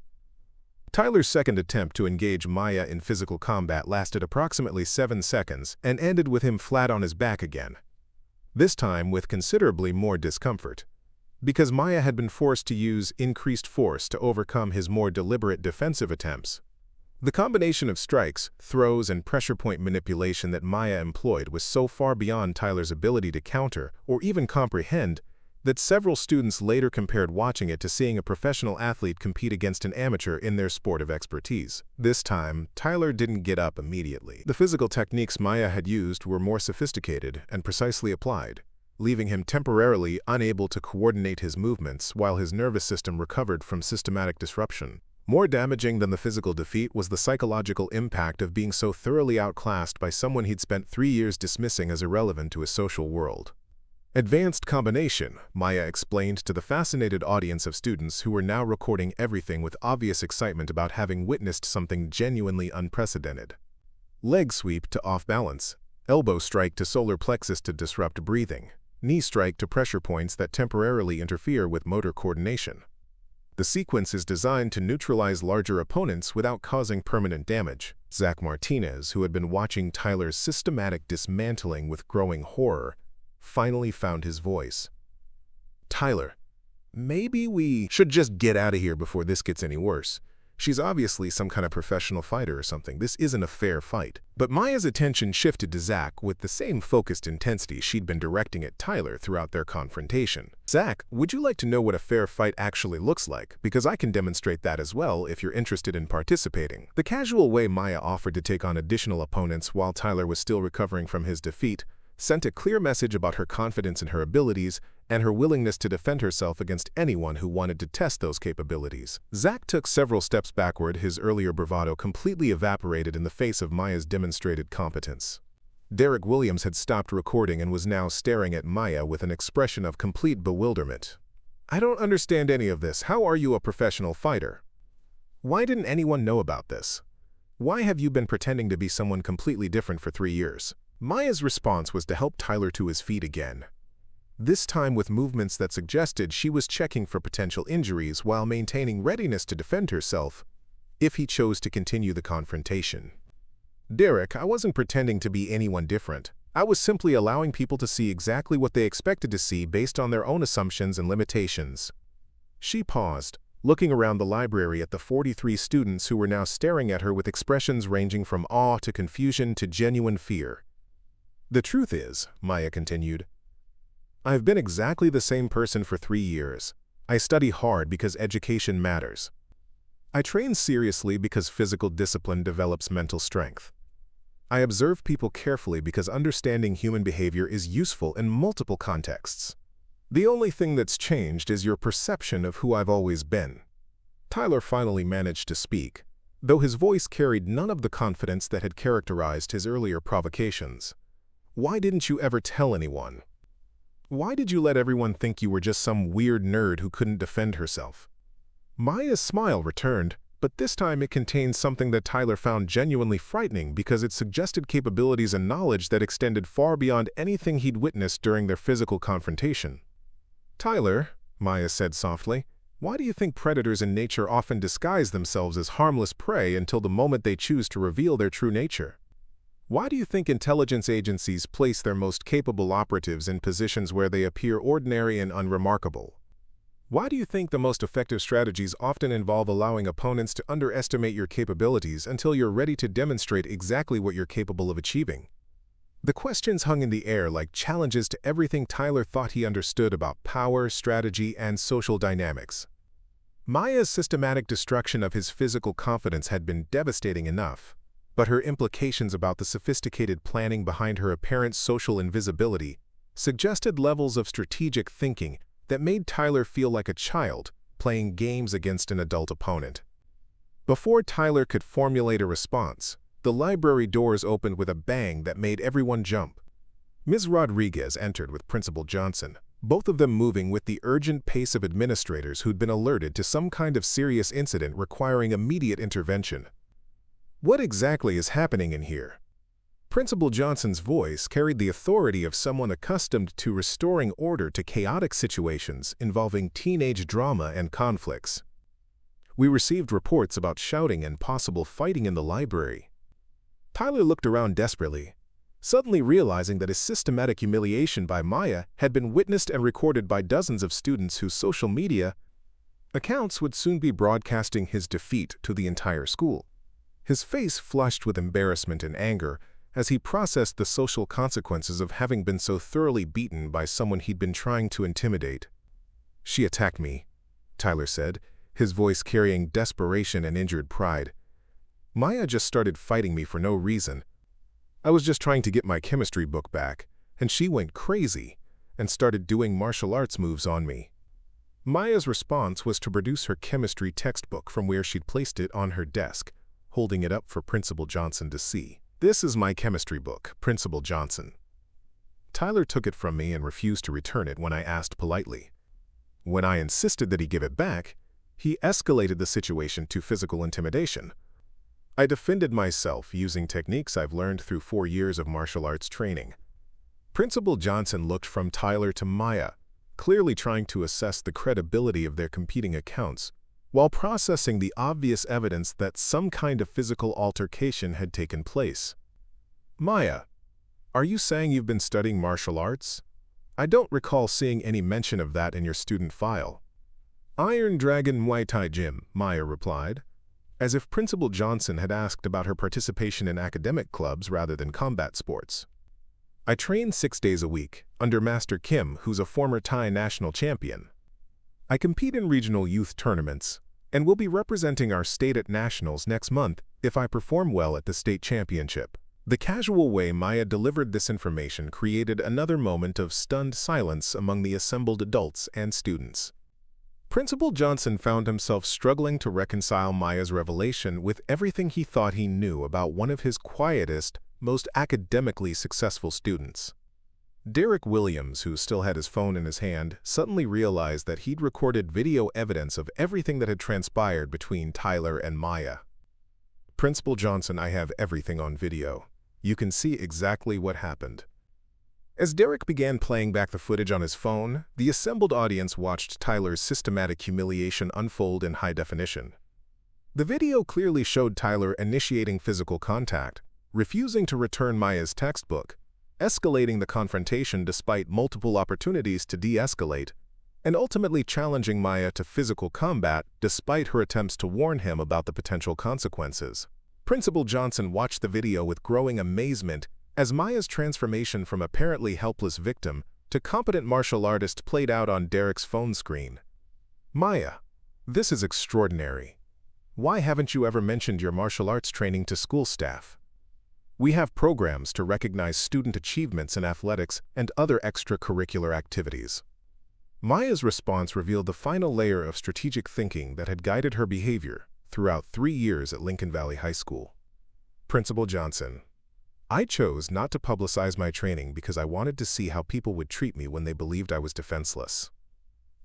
Tyler's second attempt to engage Maya in physical combat lasted approximately 7 seconds and ended with him flat on his back again, this time with considerably more discomfort, because Maya had been forced to use increased force to overcome his more deliberate defensive attempts. The combination of strikes, throws, and pressure point manipulation that Maya employed was so far beyond Tyler's ability to counter or even comprehend that several students later compared watching it to seeing a professional athlete compete against an amateur in their sport of expertise. This time, Tyler didn't get up immediately. The physical techniques Maya had used were more sophisticated and precisely applied, leaving him temporarily unable to coordinate his movements while his nervous system recovered from systematic disruption. More damaging than the physical defeat was the psychological impact of being so thoroughly outclassed by someone he'd spent 3 years dismissing as irrelevant to his social world. "Advanced combination," Maya explained to the fascinated audience of students who were now recording everything with obvious excitement about having witnessed something genuinely unprecedented. "Leg sweep to off balance, elbow strike to solar plexus to disrupt breathing, knee strike to pressure points that temporarily interfere with motor coordination. The sequence is designed to neutralize larger opponents without causing permanent damage. Zach Martinez, who had been watching Tyler's systematic dismantling with growing horror, finally found his voice. "Tyler, maybe we should just get out of here before this gets any worse. She's obviously some kind of professional fighter or something. This isn't a fair fight." But Maya's attention shifted to Zach with the same focused intensity she'd been directing at Tyler throughout their confrontation. "Zach, would you like to know what a fair fight actually looks like? Because I can demonstrate that as well if you're interested in participating." The casual way Maya offered to take on additional opponents while Tyler was still recovering from his defeat sent a clear message about her confidence in her abilities and her willingness to defend herself against anyone who wanted to test those capabilities. Zach took several steps backward, his earlier bravado completely evaporated in the face of Maya's demonstrated competence. Derek Williams had stopped recording and was now staring at Maya with an expression of complete bewilderment. "I don't understand any of this. How are you a professional fighter? Why didn't anyone know about this? Why have you been pretending to be someone completely different for 3 years?" Maya's response was to help Tyler to his feet again, this time with movements that suggested she was checking for potential injuries while maintaining readiness to defend herself if he chose to continue the confrontation. "Derek, I wasn't pretending to be anyone different. I was simply allowing people to see exactly what they expected to see based on their own assumptions and limitations." She paused, looking around the library at the 43 students who were now staring at her with expressions ranging from awe to confusion to genuine fear. "The truth is," Maya continued, "I've been exactly the same person for 3 years. I study hard because education matters. I train seriously because physical discipline develops mental strength. I observe people carefully because understanding human behavior is useful in multiple contexts. The only thing that's changed is your perception of who I've always been." Tyler finally managed to speak, though his voice carried none of the confidence that had characterized his earlier provocations. "Why didn't you ever tell anyone? Why did you let everyone think you were just some weird nerd who couldn't defend herself?" Maya's smile returned, but this time it contained something that Tyler found genuinely frightening because it suggested capabilities and knowledge that extended far beyond anything he'd witnessed during their physical confrontation. "Tyler," Maya said softly, "why do you think predators in nature often disguise themselves as harmless prey until the moment they choose to reveal their true nature? Why do you think intelligence agencies place their most capable operatives in positions where they appear ordinary and unremarkable? Why do you think the most effective strategies often involve allowing opponents to underestimate your capabilities until you're ready to demonstrate exactly what you're capable of achieving?" The questions hung in the air like challenges to everything Tyler thought he understood about power, strategy, and social dynamics. Maya's systematic destruction of his physical confidence had been devastating enough, but her implications about the sophisticated planning behind her apparent social invisibility suggested levels of strategic thinking that made Tyler feel like a child playing games against an adult opponent. Before Tyler could formulate a response, the library doors opened with a bang that made everyone jump. Ms. Rodriguez entered with Principal Johnson, both of them moving with the urgent pace of administrators who'd been alerted to some kind of serious incident requiring immediate intervention. "What exactly is happening in here?" Principal Johnson's voice carried the authority of someone accustomed to restoring order to chaotic situations involving teenage drama and conflicts. "We received reports about shouting and possible fighting in the library." Tyler looked around desperately, suddenly realizing that his systematic humiliation by Maya had been witnessed and recorded by dozens of students whose social media accounts would soon be broadcasting his defeat to the entire school. His face flushed with embarrassment and anger as he processed the social consequences of having been so thoroughly beaten by someone he'd been trying to intimidate. "She attacked me," Tyler said, his voice carrying desperation and injured pride. "Maya just started fighting me for no reason. I was just trying to get my chemistry book back, and she went crazy and started doing martial arts moves on me." Maya's response was to produce her chemistry textbook from where she'd placed it on her desk, holding it up for Principal Johnson to see. "This is my chemistry book, Principal Johnson." Tyler took it from me and refused to return it when I asked politely. When I insisted that he give it back, he escalated the situation to physical intimidation. I defended myself using techniques I've learned through 4 years of martial arts training. Principal Johnson looked from Tyler to Maya, clearly trying to assess the credibility of their competing accounts, while processing the obvious evidence that some kind of physical altercation had taken place. "Maya, are you saying you've been studying martial arts? I don't recall seeing any mention of that in your student file." "Iron Dragon Muay Thai Gym," Maya replied, as if Principal Johnson had asked about her participation in academic clubs rather than combat sports. "I train 6 days a week, under Master Kim, who's a former Thai national champion. I compete in regional youth tournaments, and will be representing our state at nationals next month if I perform well at the state championship." The casual way Maya delivered this information created another moment of stunned silence among the assembled adults and students. Principal Johnson found himself struggling to reconcile Maya's revelation with everything he thought he knew about one of his quietest, most academically successful students. Derek Williams, who still had his phone in his hand, suddenly realized that he'd recorded video evidence of everything that had transpired between Tyler and Maya. "Principal Johnson, I have everything on video. You can see exactly what happened." As Derek began playing back the footage on his phone, the assembled audience watched Tyler's systematic humiliation unfold in high definition. The video clearly showed Tyler initiating physical contact, refusing to return Maya's textbook, escalating the confrontation despite multiple opportunities to de-escalate, and ultimately challenging Maya to physical combat despite her attempts to warn him about the potential consequences. Principal Johnson watched the video with growing amazement as Maya's transformation from apparently helpless victim to competent martial artist played out on Derek's phone screen. "Maya, this is extraordinary. Why haven't you ever mentioned your martial arts training to school staff? We have programs to recognize student achievements in athletics and other extracurricular activities." Maya's response revealed the final layer of strategic thinking that had guided her behavior throughout 3 years at Lincoln Valley High School. "Principal Johnson, I chose not to publicize my training because I wanted to see how people would treat me when they believed I was defenseless.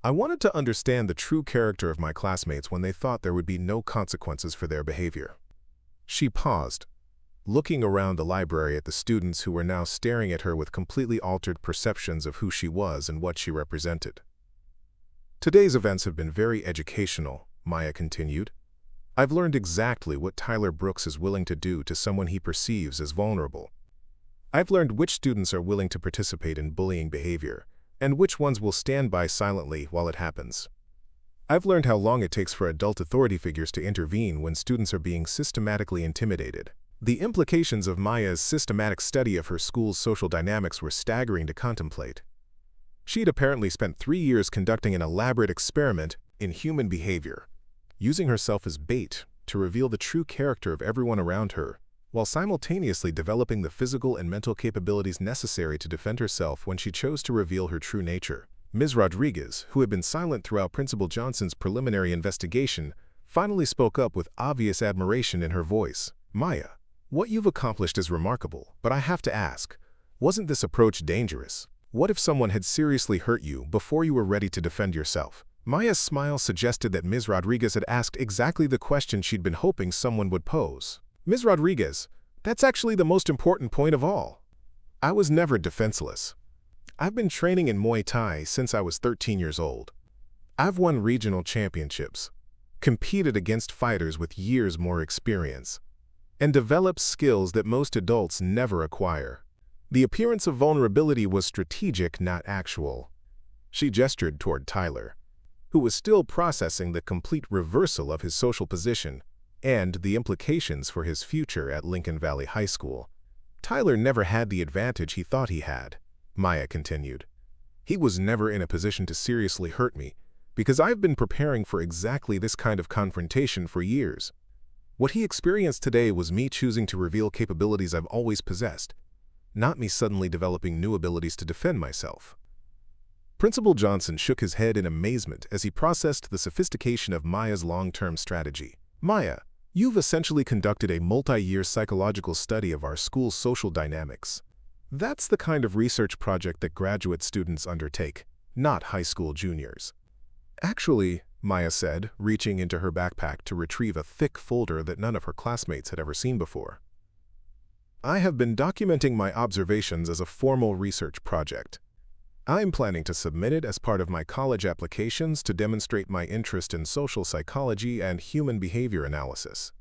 I wanted to understand the true character of my classmates when they thought there would be no consequences for their behavior." She paused, looking around the library at the students who were now staring at her with completely altered perceptions of who she was and what she represented. "Today's events have been very educational," Maya continued. "I've learned exactly what Tyler Brooks is willing to do to someone he perceives as vulnerable. I've learned which students are willing to participate in bullying behavior, and which ones will stand by silently while it happens. I've learned how long it takes for adult authority figures to intervene when students are being systematically intimidated." The implications of Maya's systematic study of her school's social dynamics were staggering to contemplate. She'd apparently spent 3 years conducting an elaborate experiment in human behavior, using herself as bait to reveal the true character of everyone around her, while simultaneously developing the physical and mental capabilities necessary to defend herself when she chose to reveal her true nature. Ms. Rodriguez, who had been silent throughout Principal Johnson's preliminary investigation, finally spoke up with obvious admiration in her voice. "Maya, what you've accomplished is remarkable, but I have to ask, wasn't this approach dangerous? What if someone had seriously hurt you before you were ready to defend yourself?" Maya's smile suggested that Ms. Rodriguez had asked exactly the question she'd been hoping someone would pose. "Ms. Rodriguez, that's actually the most important point of all. I was never defenseless. I've been training in Muay Thai since I was 13 years old. I've won regional championships, competed against fighters with years more experience, and developed skills that most adults never acquire. The appearance of vulnerability was strategic, not actual." She gestured toward Tyler, who was still processing the complete reversal of his social position and the implications for his future at Lincoln Valley High School. "Tyler never had the advantage he thought he had," Maya continued. "He was never in a position to seriously hurt me because I've been preparing for exactly this kind of confrontation for years. What he experienced today was me choosing to reveal capabilities I've always possessed, not me suddenly developing new abilities to defend myself." Principal Johnson shook his head in amazement as he processed the sophistication of Maya's long-term strategy. "Maya, you've essentially conducted a multi-year psychological study of our school's social dynamics. That's the kind of research project that graduate students undertake, not high school juniors." "Actually," Maya said, reaching into her backpack to retrieve a thick folder that none of her classmates had ever seen before, I have been documenting my observations as a formal research project. I'm planning to submit it as part of my college applications to demonstrate my interest in social psychology and human behavior analysis.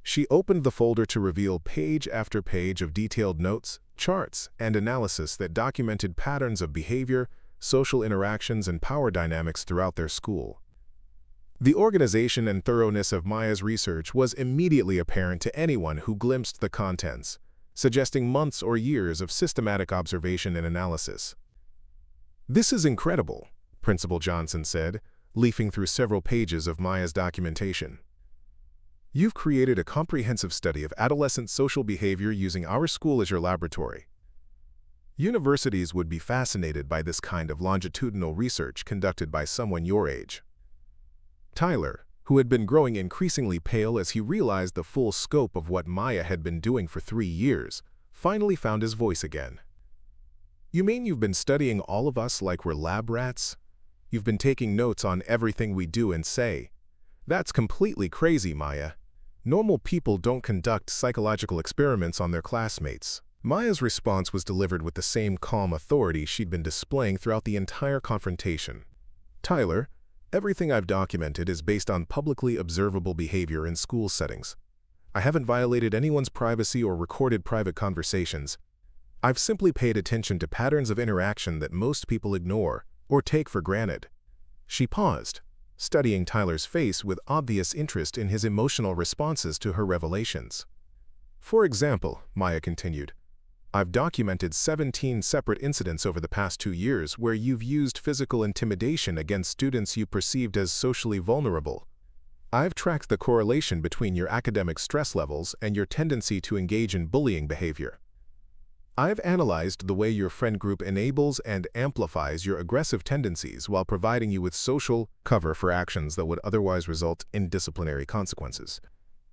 She opened the folder to reveal page after page of detailed notes, charts, and analysis that documented patterns of behavior, social interactions, and power dynamics throughout their school. The organization and thoroughness of Maya's research was immediately apparent to anyone who glimpsed the contents, suggesting months or years of systematic observation and analysis. "This is incredible," Principal Johnson said, leafing through several pages of Maya's documentation. "You've created a comprehensive study of adolescent social behavior using our school as your laboratory. Universities would be fascinated by this kind of longitudinal research conducted by someone your age." Tyler, who had been growing increasingly pale as he realized the full scope of what Maya had been doing for 3 years, finally found his voice again. "You mean you've been studying all of us like we're lab rats? You've been taking notes on everything we do and say? That's completely crazy, Maya. Normal people don't conduct psychological experiments on their classmates." Maya's response was delivered with the same calm authority she'd been displaying throughout the entire confrontation. "Tyler, everything I've documented is based on publicly observable behavior in school settings. I haven't violated anyone's privacy or recorded private conversations. I've simply paid attention to patterns of interaction that most people ignore or take for granted." She paused, studying Tyler's face with obvious interest in his emotional responses to her revelations. "For example," Maya continued, "I've documented 17 separate incidents over the past 2 years where you've used physical intimidation against students you perceived as socially vulnerable. I've tracked the correlation between your academic stress levels and your tendency to engage in bullying behavior. I've analyzed the way your friend group enables and amplifies your aggressive tendencies while providing you with social cover for actions that would otherwise result in disciplinary consequences."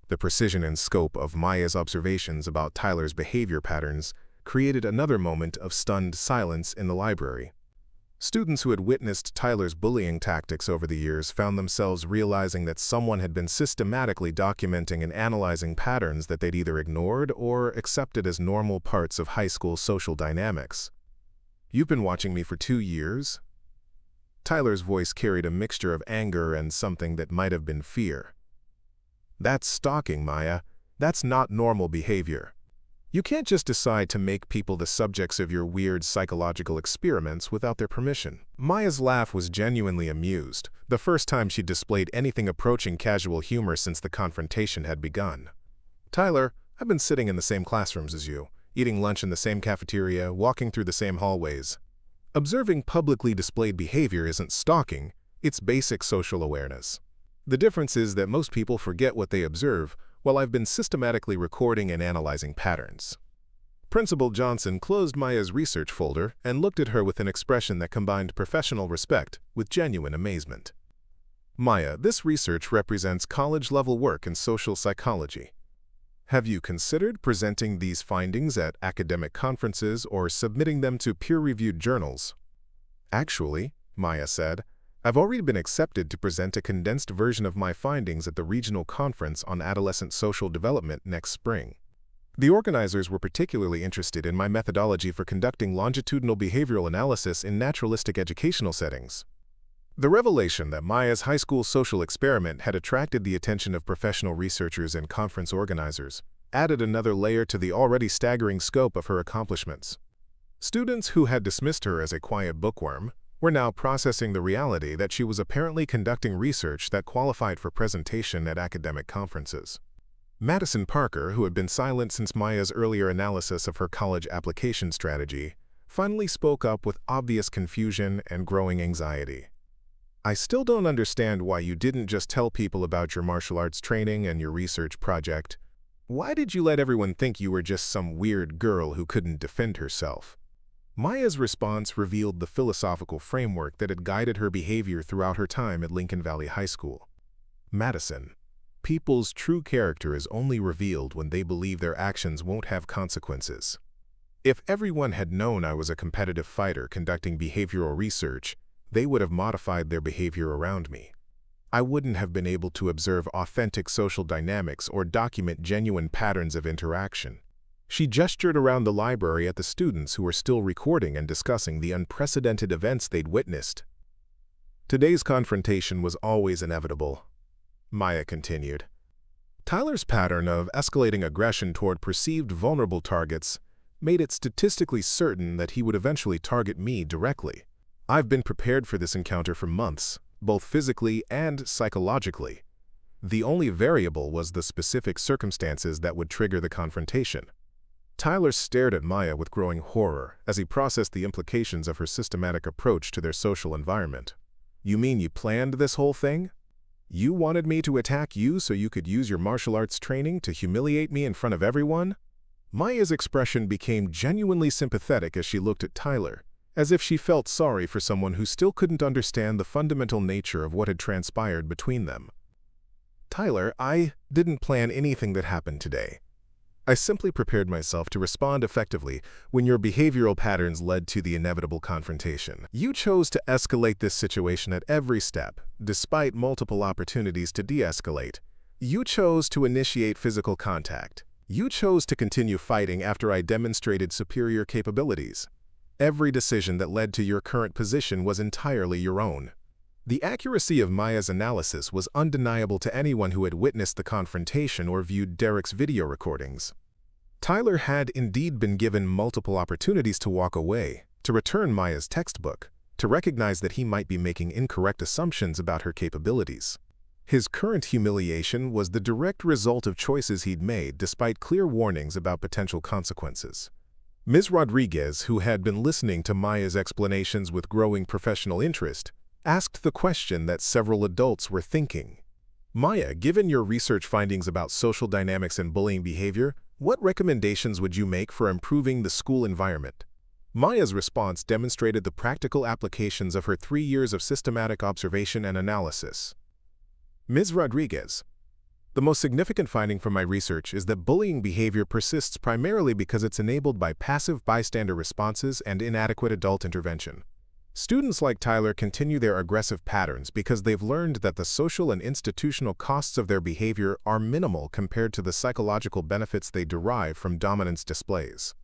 The precision and scope of Maya's observations about Tyler's behavior patterns created another moment of stunned silence in the library. Students who had witnessed Tyler's bullying tactics over the years found themselves realizing that someone had been systematically documenting and analyzing patterns that they'd either ignored or accepted as normal parts of high school social dynamics. "You've been watching me for 2 years?" Tyler's voice carried a mixture of anger and something that might have been fear. "That's stalking, Maya. That's not normal behavior. You can't just decide to make people the subjects of your weird psychological experiments without their permission." Maya's laugh was genuinely amused, the first time she displayed anything approaching casual humor since the confrontation had begun. "Tyler, I've been sitting in the same classrooms as you, eating lunch in the same cafeteria, walking through the same hallways. Observing publicly displayed behavior isn't stalking, it's basic social awareness. The difference is that most people forget what they observe, while I've been systematically recording and analyzing patterns." Principal Johnson closed Maya's research folder and looked at her with an expression that combined professional respect with genuine amazement. "Maya, this research represents college-level work in social psychology. Have you considered presenting these findings at academic conferences or submitting them to peer-reviewed journals?" "Actually," Maya said, "I've already been accepted to present a condensed version of my findings at the Regional Conference on Adolescent Social Development next spring. The organizers were particularly interested in my methodology for conducting longitudinal behavioral analysis in naturalistic educational settings." The revelation that Maya's high school social experiment had attracted the attention of professional researchers and conference organizers added another layer to the already staggering scope of her accomplishments. Students who had dismissed her as a quiet bookworm were now processing the reality that she was apparently conducting research that qualified for presentation at academic conferences. Madison Parker, who had been silent since Maya's earlier analysis of her college application strategy, finally spoke up with obvious confusion and growing anxiety. "I still don't understand why you didn't just tell people about your martial arts training and your research project. Why did you let everyone think you were just some weird girl who couldn't defend herself?" Maya's response revealed the philosophical framework that had guided her behavior throughout her time at Lincoln Valley High School. "Madison, people's true character is only revealed when they believe their actions won't have consequences. If everyone had known I was a competitive fighter conducting behavioral research, they would have modified their behavior around me. I wouldn't have been able to observe authentic social dynamics or document genuine patterns of interaction. She gestured around the library at the students who were still recording and discussing the unprecedented events they'd witnessed. Today's confrontation was always inevitable, Maya continued. Tyler's pattern of escalating aggression toward perceived vulnerable targets made it statistically certain that he would eventually target me directly. I've been prepared for this encounter for months, both physically and psychologically. The only variable was the specific circumstances that would trigger the confrontation. Tyler stared at Maya with growing horror as he processed the implications of her systematic approach to their social environment. You mean you planned this whole thing? You wanted me to attack you so you could use your martial arts training to humiliate me in front of everyone? Maya's expression became genuinely sympathetic as she looked at Tyler, as if she felt sorry for someone who still couldn't understand the fundamental nature of what had transpired between them. Tyler, I didn't plan anything that happened today. I simply prepared myself to respond effectively when your behavioral patterns led to the inevitable confrontation. You chose to escalate this situation at every step, despite multiple opportunities to de-escalate. You chose to initiate physical contact. You chose to continue fighting after I demonstrated superior capabilities. Every decision that led to your current position was entirely your own. The accuracy of Maya's analysis was undeniable to anyone who had witnessed the confrontation or viewed Derek's video recordings. Tyler had indeed been given multiple opportunities to walk away, to return Maya's textbook, to recognize that he might be making incorrect assumptions about her capabilities. His current humiliation was the direct result of choices he'd made despite clear warnings about potential consequences. Ms. Rodriguez, who had been listening to Maya's explanations with growing professional interest, asked the question that several adults were thinking. Maya, given your research findings about social dynamics and bullying behavior, what recommendations would you make for improving the school environment? Maya's response demonstrated the practical applications of her 3 years of systematic observation and analysis. Ms. Rodriguez, the most significant finding from my research is that bullying behavior persists primarily because it's enabled by passive bystander responses and inadequate adult intervention. Students like Tyler continue their aggressive patterns because they've learned that the social and institutional costs of their behavior are minimal compared to the psychological benefits they derive from dominance displays.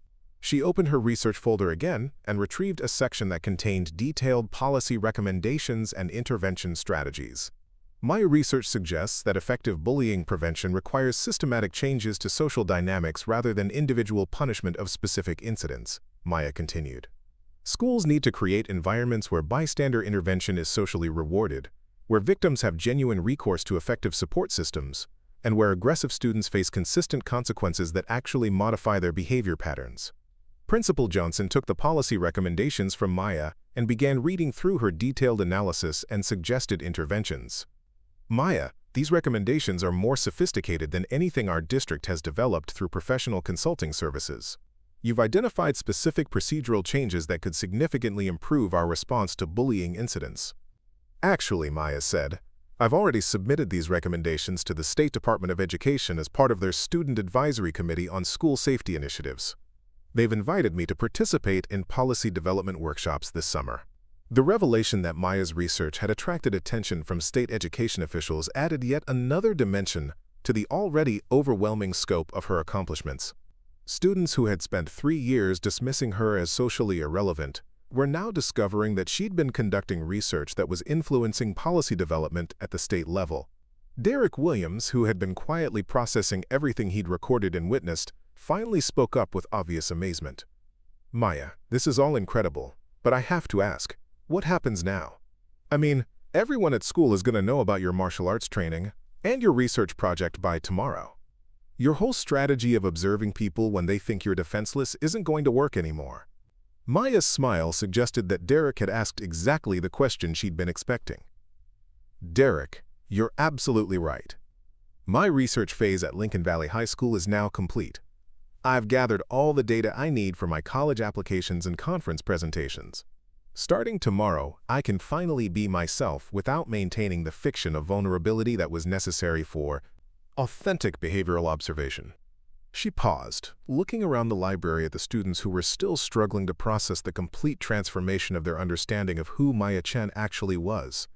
She opened her research folder again and retrieved a section that contained detailed policy recommendations and intervention strategies. My research suggests that effective bullying prevention requires systematic changes to social dynamics rather than individual punishment of specific incidents, Maya continued. Schools need to create environments where bystander intervention is socially rewarded, where victims have genuine recourse to effective support systems, and where aggressive students face consistent consequences that actually modify their behavior patterns. Principal Johnson took the policy recommendations from Maya and began reading through her detailed analysis and suggested interventions. Maya, these recommendations are more sophisticated than anything our district has developed through professional consulting services. You've identified specific procedural changes that could significantly improve our response to bullying incidents. Actually, Maya said, I've already submitted these recommendations to the State Department of Education as part of their Student Advisory Committee on School Safety Initiatives. They've invited me to participate in policy development workshops this summer. The revelation that Maya's research had attracted attention from state education officials added yet another dimension to the already overwhelming scope of her accomplishments. Students who had spent 3 years dismissing her as socially irrelevant were now discovering that she'd been conducting research that was influencing policy development at the state level. Derek Williams, who had been quietly processing everything he'd recorded and witnessed, finally spoke up with obvious amazement. Maya, this is all incredible, but I have to ask, what happens now? I mean, everyone at school is going to know about your martial arts training and your research project by tomorrow. Your whole strategy of observing people when they think you're defenseless isn't going to work anymore. Maya's smile suggested that Derek had asked exactly the question she'd been expecting. Derek, you're absolutely right. My research phase at Lincoln Valley High School is now complete. I've gathered all the data I need for my college applications and conference presentations. Starting tomorrow, I can finally be myself without maintaining the fiction of vulnerability that was necessary for authentic behavioral observation. She paused, looking around the library at the students who were still struggling to process the complete transformation of their understanding of who Maya Chen actually was.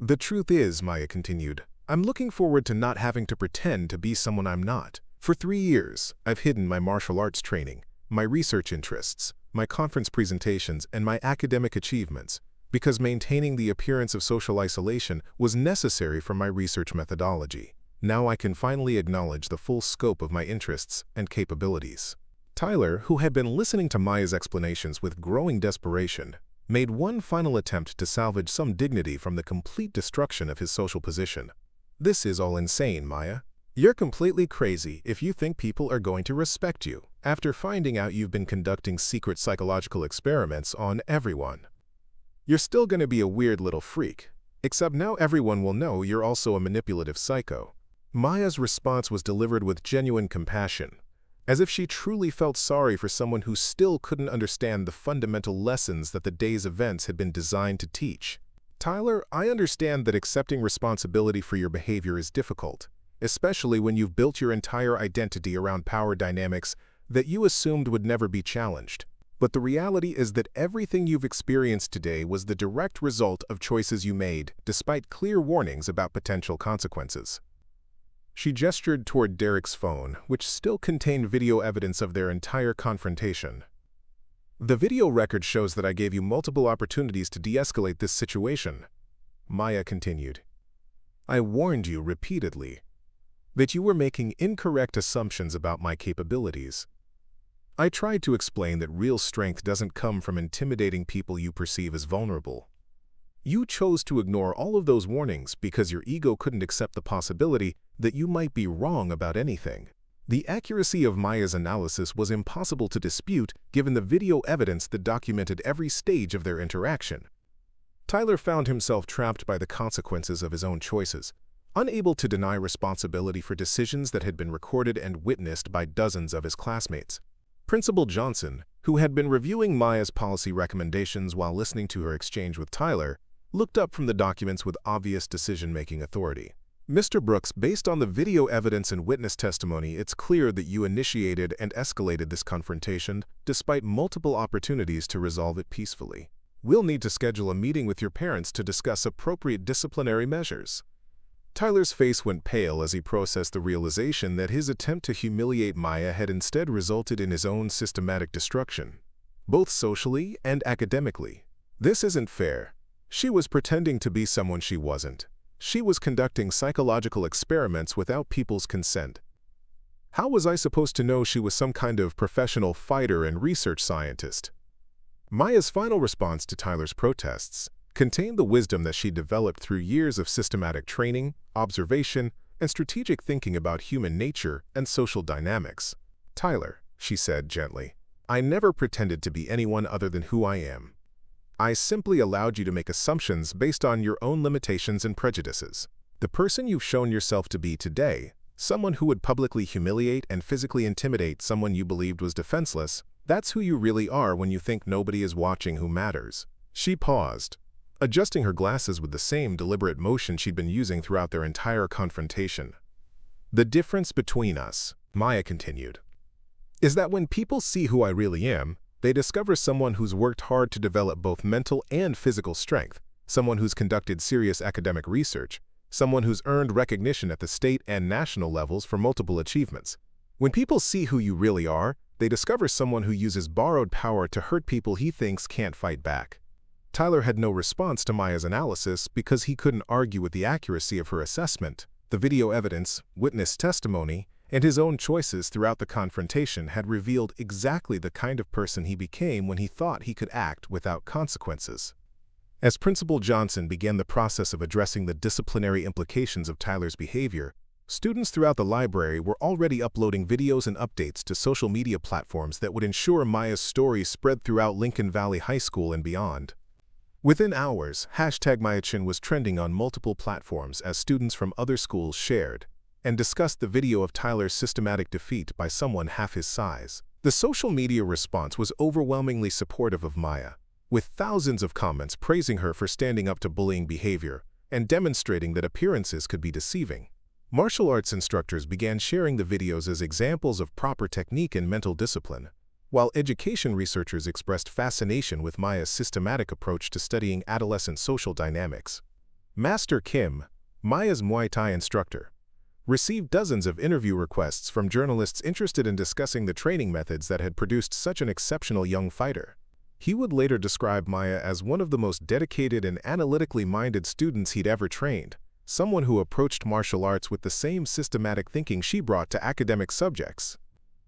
The truth is, Maya continued, I'm looking forward to not having to pretend to be someone I'm not. For 3 years, I've hidden my martial arts training, my research interests, my conference presentations, and my academic achievements, because maintaining the appearance of social isolation was necessary for my research methodology. Now I can finally acknowledge the full scope of my interests and capabilities. Tyler, who had been listening to Maya's explanations with growing desperation, made one final attempt to salvage some dignity from the complete destruction of his social position. "This is all insane, Maya. You're completely crazy if you think people are going to respect you after finding out you've been conducting secret psychological experiments on everyone. You're still going to be a weird little freak, except now everyone will know you're also a manipulative psycho." Maya's response was delivered with genuine compassion, as if she truly felt sorry for someone who still couldn't understand the fundamental lessons that the day's events had been designed to teach. "Tyler, I understand that accepting responsibility for your behavior is difficult, especially when you've built your entire identity around power dynamics that you assumed would never be challenged. But the reality is that everything you've experienced today was the direct result of choices you made, despite clear warnings about potential consequences." She gestured toward Derek's phone, which still contained video evidence of their entire confrontation. "The video record shows that I gave you multiple opportunities to de-escalate this situation," Maya continued. "I warned you repeatedly that you were making incorrect assumptions about my capabilities. I tried to explain that real strength doesn't come from intimidating people you perceive as vulnerable. You chose to ignore all of those warnings because your ego couldn't accept the possibility that you might be wrong about anything." The accuracy of Maya's analysis was impossible to dispute given the video evidence that documented every stage of their interaction. Tyler found himself trapped by the consequences of his own choices, unable to deny responsibility for decisions that had been recorded and witnessed by dozens of his classmates. Principal Johnson, who had been reviewing Maya's policy recommendations while listening to her exchange with Tyler, looked up from the documents with obvious decision-making authority. "Mr. Brooks, based on the video evidence and witness testimony, it's clear that you initiated and escalated this confrontation despite multiple opportunities to resolve it peacefully. We'll need to schedule a meeting with your parents to discuss appropriate disciplinary measures." Tyler's face went pale as he processed the realization that his attempt to humiliate Maya had instead resulted in his own systematic destruction, both socially and academically. This isn't fair. She was pretending to be someone she wasn't. She was conducting psychological experiments without people's consent. How was I supposed to know she was some kind of professional fighter and research scientist? Maya's final response to Tyler's protests contained the wisdom that she developed through years of systematic training, observation, and strategic thinking about human nature and social dynamics. "Tyler," she said gently, "I never pretended to be anyone other than who I am. I simply allowed you to make assumptions based on your own limitations and prejudices. The person you've shown yourself to be today, someone who would publicly humiliate and physically intimidate someone you believed was defenseless, that's who you really are when you think nobody is watching who matters." She paused, adjusting her glasses with the same deliberate motion she'd been using throughout their entire confrontation. "The difference between us," Maya continued, "is that when people see who I really am, they discover someone who's worked hard to develop both mental and physical strength, someone who's conducted serious academic research, someone who's earned recognition at the state and national levels for multiple achievements. When people see who you really are, they discover someone who uses borrowed power to hurt people he thinks can't fight back." Tyler had no response to Maya's analysis because he couldn't argue with the accuracy of her assessment. The video evidence, witness testimony, and his own choices throughout the confrontation had revealed exactly the kind of person he became when he thought he could act without consequences. As Principal Johnson began the process of addressing the disciplinary implications of Tyler's behavior, students throughout the library were already uploading videos and updates to social media platforms that would ensure Maya's story spread throughout Lincoln Valley High School and beyond. Within hours, #Maya Chen was trending on multiple platforms as students from other schools shared and discussed the video of Tyler's systematic defeat by someone half his size. The social media response was overwhelmingly supportive of Maya, with thousands of comments praising her for standing up to bullying behavior and demonstrating that appearances could be deceiving. Martial arts instructors began sharing the videos as examples of proper technique and mental discipline, while education researchers expressed fascination with Maya's systematic approach to studying adolescent social dynamics. Master Kim, Maya's Muay Thai instructor, received dozens of interview requests from journalists interested in discussing the training methods that had produced such an exceptional young fighter. He would later describe Maya as one of the most dedicated and analytically minded students he'd ever trained, someone who approached martial arts with the same systematic thinking she brought to academic subjects.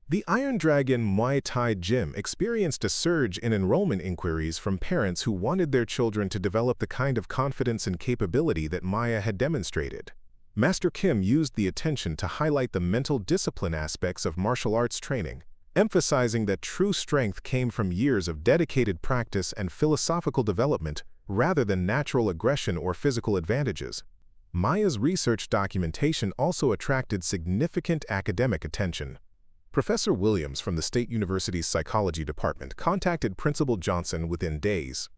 The Iron Dragon Muay Thai Gym experienced a surge in enrollment inquiries from parents who wanted their children to develop the kind of confidence and capability that Maya had demonstrated. Master Kim used the attention to highlight the mental discipline aspects of martial arts training, emphasizing that true strength came from years of dedicated practice and philosophical development rather than natural aggression or physical advantages. Maya's research documentation also attracted significant academic attention. Professor Williams from the State University's Psychology Department contacted Principal Johnson within days,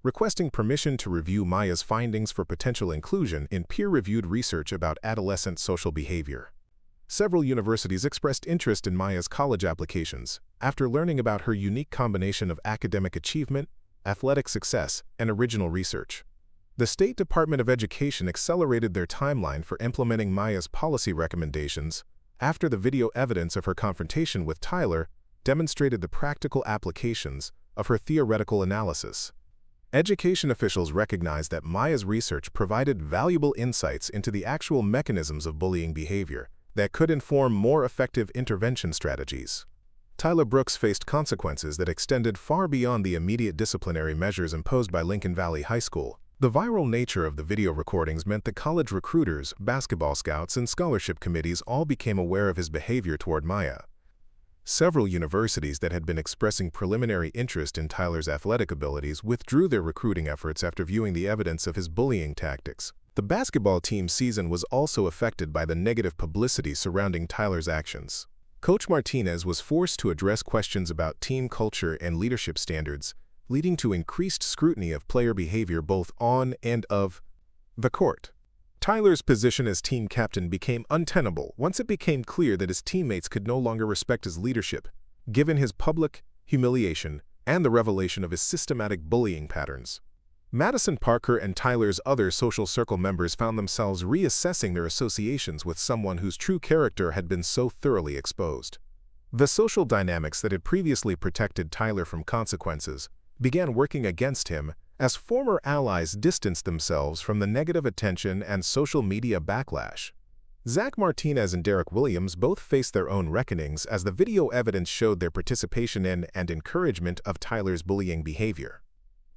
requesting permission to review Maya's findings for potential inclusion in peer-reviewed research about adolescent social behavior. Several universities expressed interest in Maya's college applications after learning about her unique combination of academic achievement, athletic success, and original research. The State Department of Education accelerated their timeline for implementing Maya's policy recommendations after the video evidence of her confrontation with Tyler demonstrated the practical applications of her theoretical analysis. Education officials recognized that Maya's research provided valuable insights into the actual mechanisms of bullying behavior that could inform more effective intervention strategies. Tyler Brooks faced consequences that extended far beyond the immediate disciplinary measures imposed by Lincoln Valley High School. The viral nature of the video recordings meant that college recruiters, basketball scouts, and scholarship committees all became aware of his behavior toward Maya. Several universities that had been expressing preliminary interest in Tyler's athletic abilities withdrew their recruiting efforts after viewing the evidence of his bullying tactics. The basketball team's season was also affected by the negative publicity surrounding Tyler's actions. Coach Martinez was forced to address questions about team culture and leadership standards, leading to increased scrutiny of player behavior both on and of the court. Tyler's position as team captain became untenable once it became clear that his teammates could no longer respect his leadership, given his public humiliation and the revelation of his systematic bullying patterns. Madison Parker and Tyler's other social circle members found themselves reassessing their associations with someone whose true character had been so thoroughly exposed. The social dynamics that had previously protected Tyler from consequences began working against him as former allies distanced themselves from the negative attention and social media backlash. Zach Martinez and Derek Williams both faced their own reckonings as the video evidence showed their participation in and encouragement of Tyler's bullying behavior.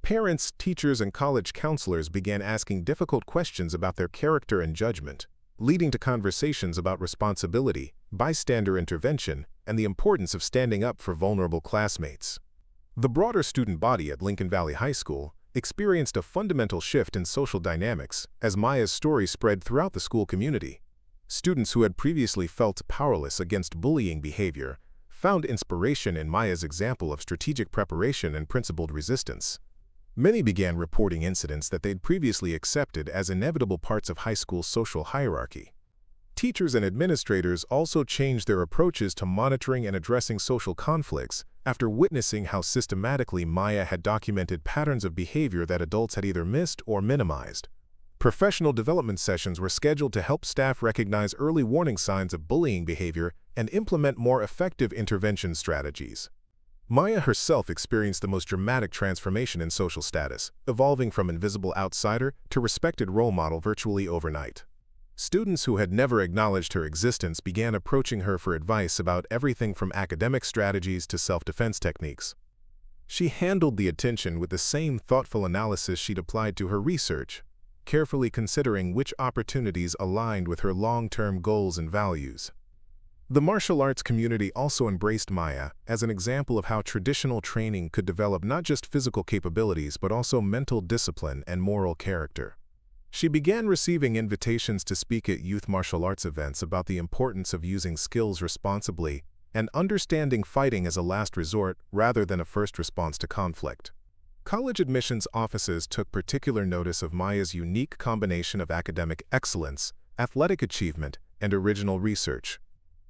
Parents, teachers, and college counselors began asking difficult questions about their character and judgment, leading to conversations about responsibility, bystander intervention, and the importance of standing up for vulnerable classmates. The broader student body at Lincoln Valley High School experienced a fundamental shift in social dynamics as Maya's story spread throughout the school community. Students who had previously felt powerless against bullying behavior found inspiration in Maya's example of strategic preparation and principled resistance. Many began reporting incidents that they'd previously accepted as inevitable parts of high school social hierarchy. Teachers and administrators also changed their approaches to monitoring and addressing social conflicts after witnessing how systematically Maya had documented patterns of behavior that adults had either missed or minimized. Professional development sessions were scheduled to help staff recognize early warning signs of bullying behavior and implement more effective intervention strategies. Maya herself experienced the most dramatic transformation in social status, evolving from invisible outsider to respected role model virtually overnight. Students who had never acknowledged her existence began approaching her for advice about everything from academic strategies to self-defense techniques. She handled the attention with the same thoughtful analysis she'd applied to her research, carefully considering which opportunities aligned with her long-term goals and values. The martial arts community also embraced Maya as an example of how traditional training could develop not just physical capabilities but also mental discipline and moral character. She began receiving invitations to speak at youth martial arts events about the importance of using skills responsibly and understanding fighting as a last resort rather than a first response to conflict. College admissions offices took particular notice of Maya's unique combination of academic excellence, athletic achievement, and original research.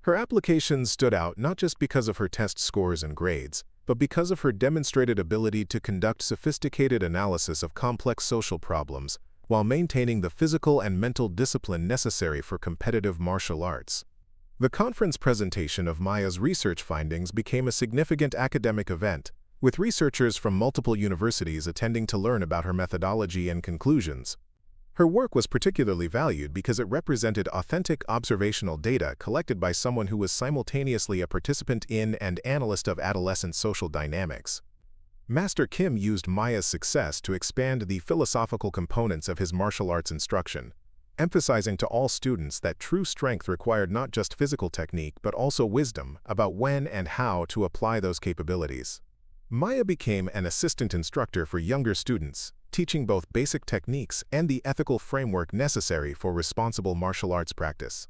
Her applications stood out not just because of her test scores and grades, but because of her demonstrated ability to conduct sophisticated analysis of complex social problems while maintaining the physical and mental discipline necessary for competitive martial arts. The conference presentation of Maya's research findings became a significant academic event, with researchers from multiple universities attending to learn about her methodology and conclusions. Her work was particularly valued because it represented authentic observational data collected by someone who was simultaneously a participant in and analyst of adolescent social dynamics. Master Kim used Maya's success to expand the philosophical components of his martial arts instruction, emphasizing to all students that true strength required not just physical technique but also wisdom about when and how to apply those capabilities. Maya became an assistant instructor for younger students, teaching both basic techniques and the ethical framework necessary for responsible martial arts practice.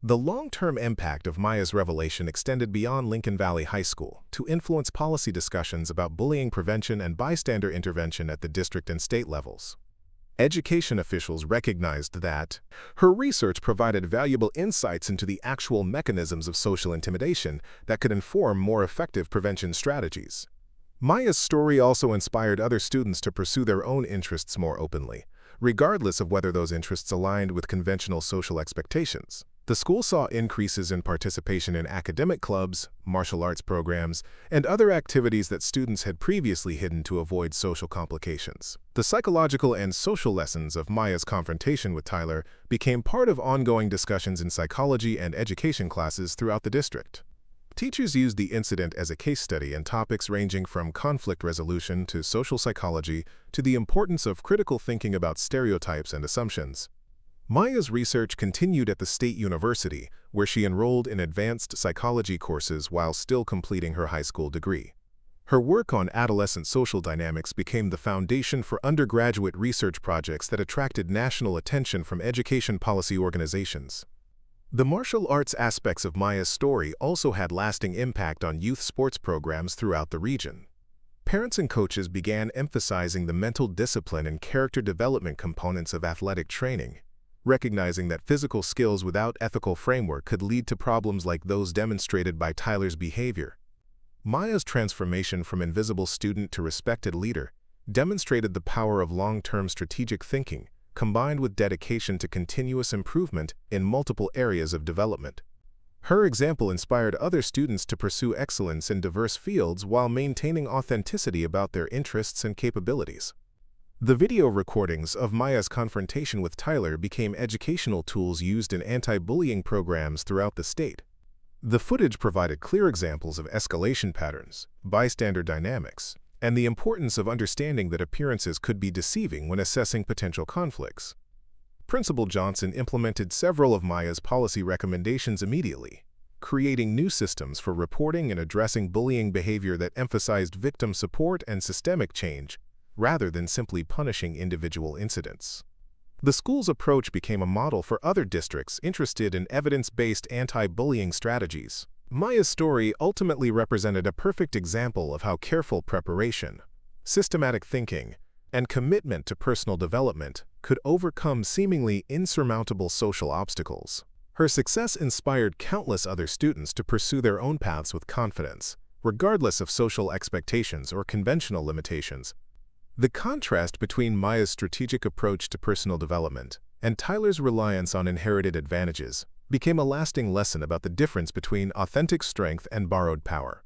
The long-term impact of Maya's revelation extended beyond Lincoln Valley High School to influence policy discussions about bullying prevention and bystander intervention at the district and state levels. Education officials recognized that her research provided valuable insights into the actual mechanisms of social intimidation that could inform more effective prevention strategies. Maya's story also inspired other students to pursue their own interests more openly, regardless of whether those interests aligned with conventional social expectations. The school saw increases in participation in academic clubs, martial arts programs, and other activities that students had previously hidden to avoid social complications. The psychological and social lessons of Maya's confrontation with Tyler became part of ongoing discussions in psychology and education classes throughout the district. Teachers used the incident as a case study in topics ranging from conflict resolution to social psychology to the importance of critical thinking about stereotypes and assumptions. Maya's research continued at the State University, where she enrolled in advanced psychology courses while still completing her high school degree. Her work on adolescent social dynamics became the foundation for undergraduate research projects that attracted national attention from education policy organizations. The martial arts aspects of Maya's story also had lasting impact on youth sports programs throughout the region. Parents and coaches began emphasizing the mental discipline and character development components of athletic training, recognizing that physical skills without ethical framework could lead to problems like those demonstrated by Tyler's behavior. Maya's transformation from invisible student to respected leader demonstrated the power of long-term strategic thinking, combined with dedication to continuous improvement in multiple areas of development. Her example inspired other students to pursue excellence in diverse fields while maintaining authenticity about their interests and capabilities. The video recordings of Maya's confrontation with Tyler became educational tools used in anti-bullying programs throughout the state. The footage provided clear examples of escalation patterns, bystander dynamics, and the importance of understanding that appearances could be deceiving when assessing potential conflicts. Principal Johnson implemented several of Maya's policy recommendations immediately, creating new systems for reporting and addressing bullying behavior that emphasized victim support and systemic change, rather than simply punishing individual incidents. The school's approach became a model for other districts interested in evidence-based anti-bullying strategies. Maya's story ultimately represented a perfect example of how careful preparation, systematic thinking, and commitment to personal development could overcome seemingly insurmountable social obstacles. Her success inspired countless other students to pursue their own paths with confidence, regardless of social expectations or conventional limitations. The contrast between Maya's strategic approach to personal development and Tyler's reliance on inherited advantages became a lasting lesson about the difference between authentic strength and borrowed power.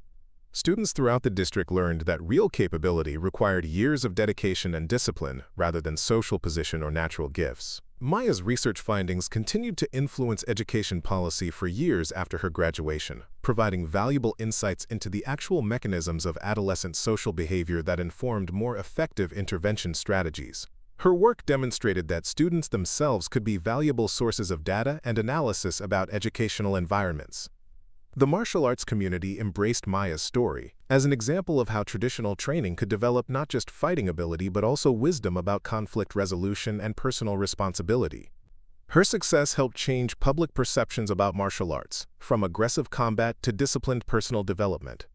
Students throughout the district learned that real capability required years of dedication and discipline rather than social position or natural gifts. Maya's research findings continued to influence education policy for years after her graduation, providing valuable insights into the actual mechanisms of adolescent social behavior that informed more effective intervention strategies. Her work demonstrated that students themselves could be valuable sources of data and analysis about educational environments. The martial arts community embraced Maya's story as an example of how traditional training could develop not just fighting ability but also wisdom about conflict resolution and personal responsibility. Her success helped change public perceptions about martial arts, from aggressive combat to disciplined personal development.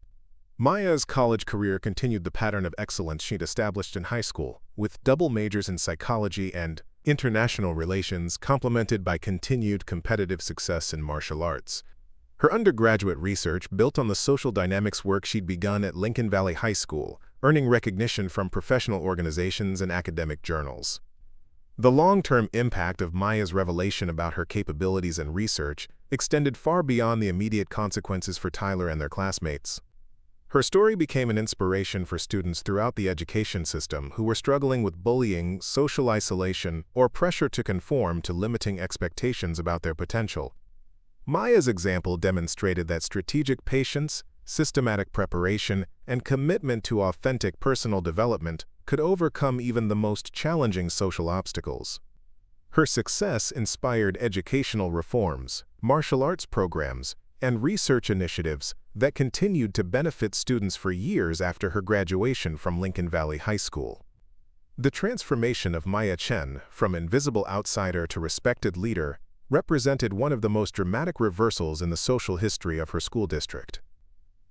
Maya's college career continued the pattern of excellence she'd established in high school, with double majors in psychology and international relations complemented by continued competitive success in martial arts. Her undergraduate research built on the social dynamics work she'd begun at Lincoln Valley High School, earning recognition from professional organizations and academic journals. The long-term impact of Maya's revelation about her capabilities and research extended far beyond the immediate consequences for Tyler and their classmates. Her story became an inspiration for students throughout the education system who were struggling with bullying, social isolation, or pressure to conform to limiting expectations about their potential. Maya's example demonstrated that strategic patience, systematic preparation, and commitment to authentic personal development could overcome even the most challenging social obstacles. Her success inspired educational reforms, martial arts programs, and research initiatives that continued to benefit students for years after her graduation from Lincoln Valley High School. The transformation of Maya Chen from invisible outsider to respected leader represented one of the most dramatic reversals in the social history of her school district.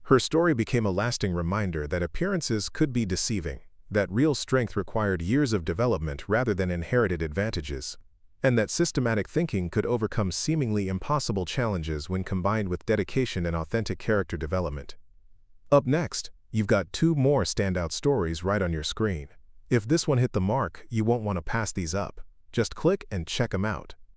Her story became a lasting reminder that appearances could be deceiving, that real strength required years of development rather than inherited advantages, and that systematic thinking could overcome seemingly impossible challenges when combined with dedication and authentic character development. Up next, you've got two more standout stories right on your screen. If this one hit the mark, you won't want to pass these up. Just click and check them out.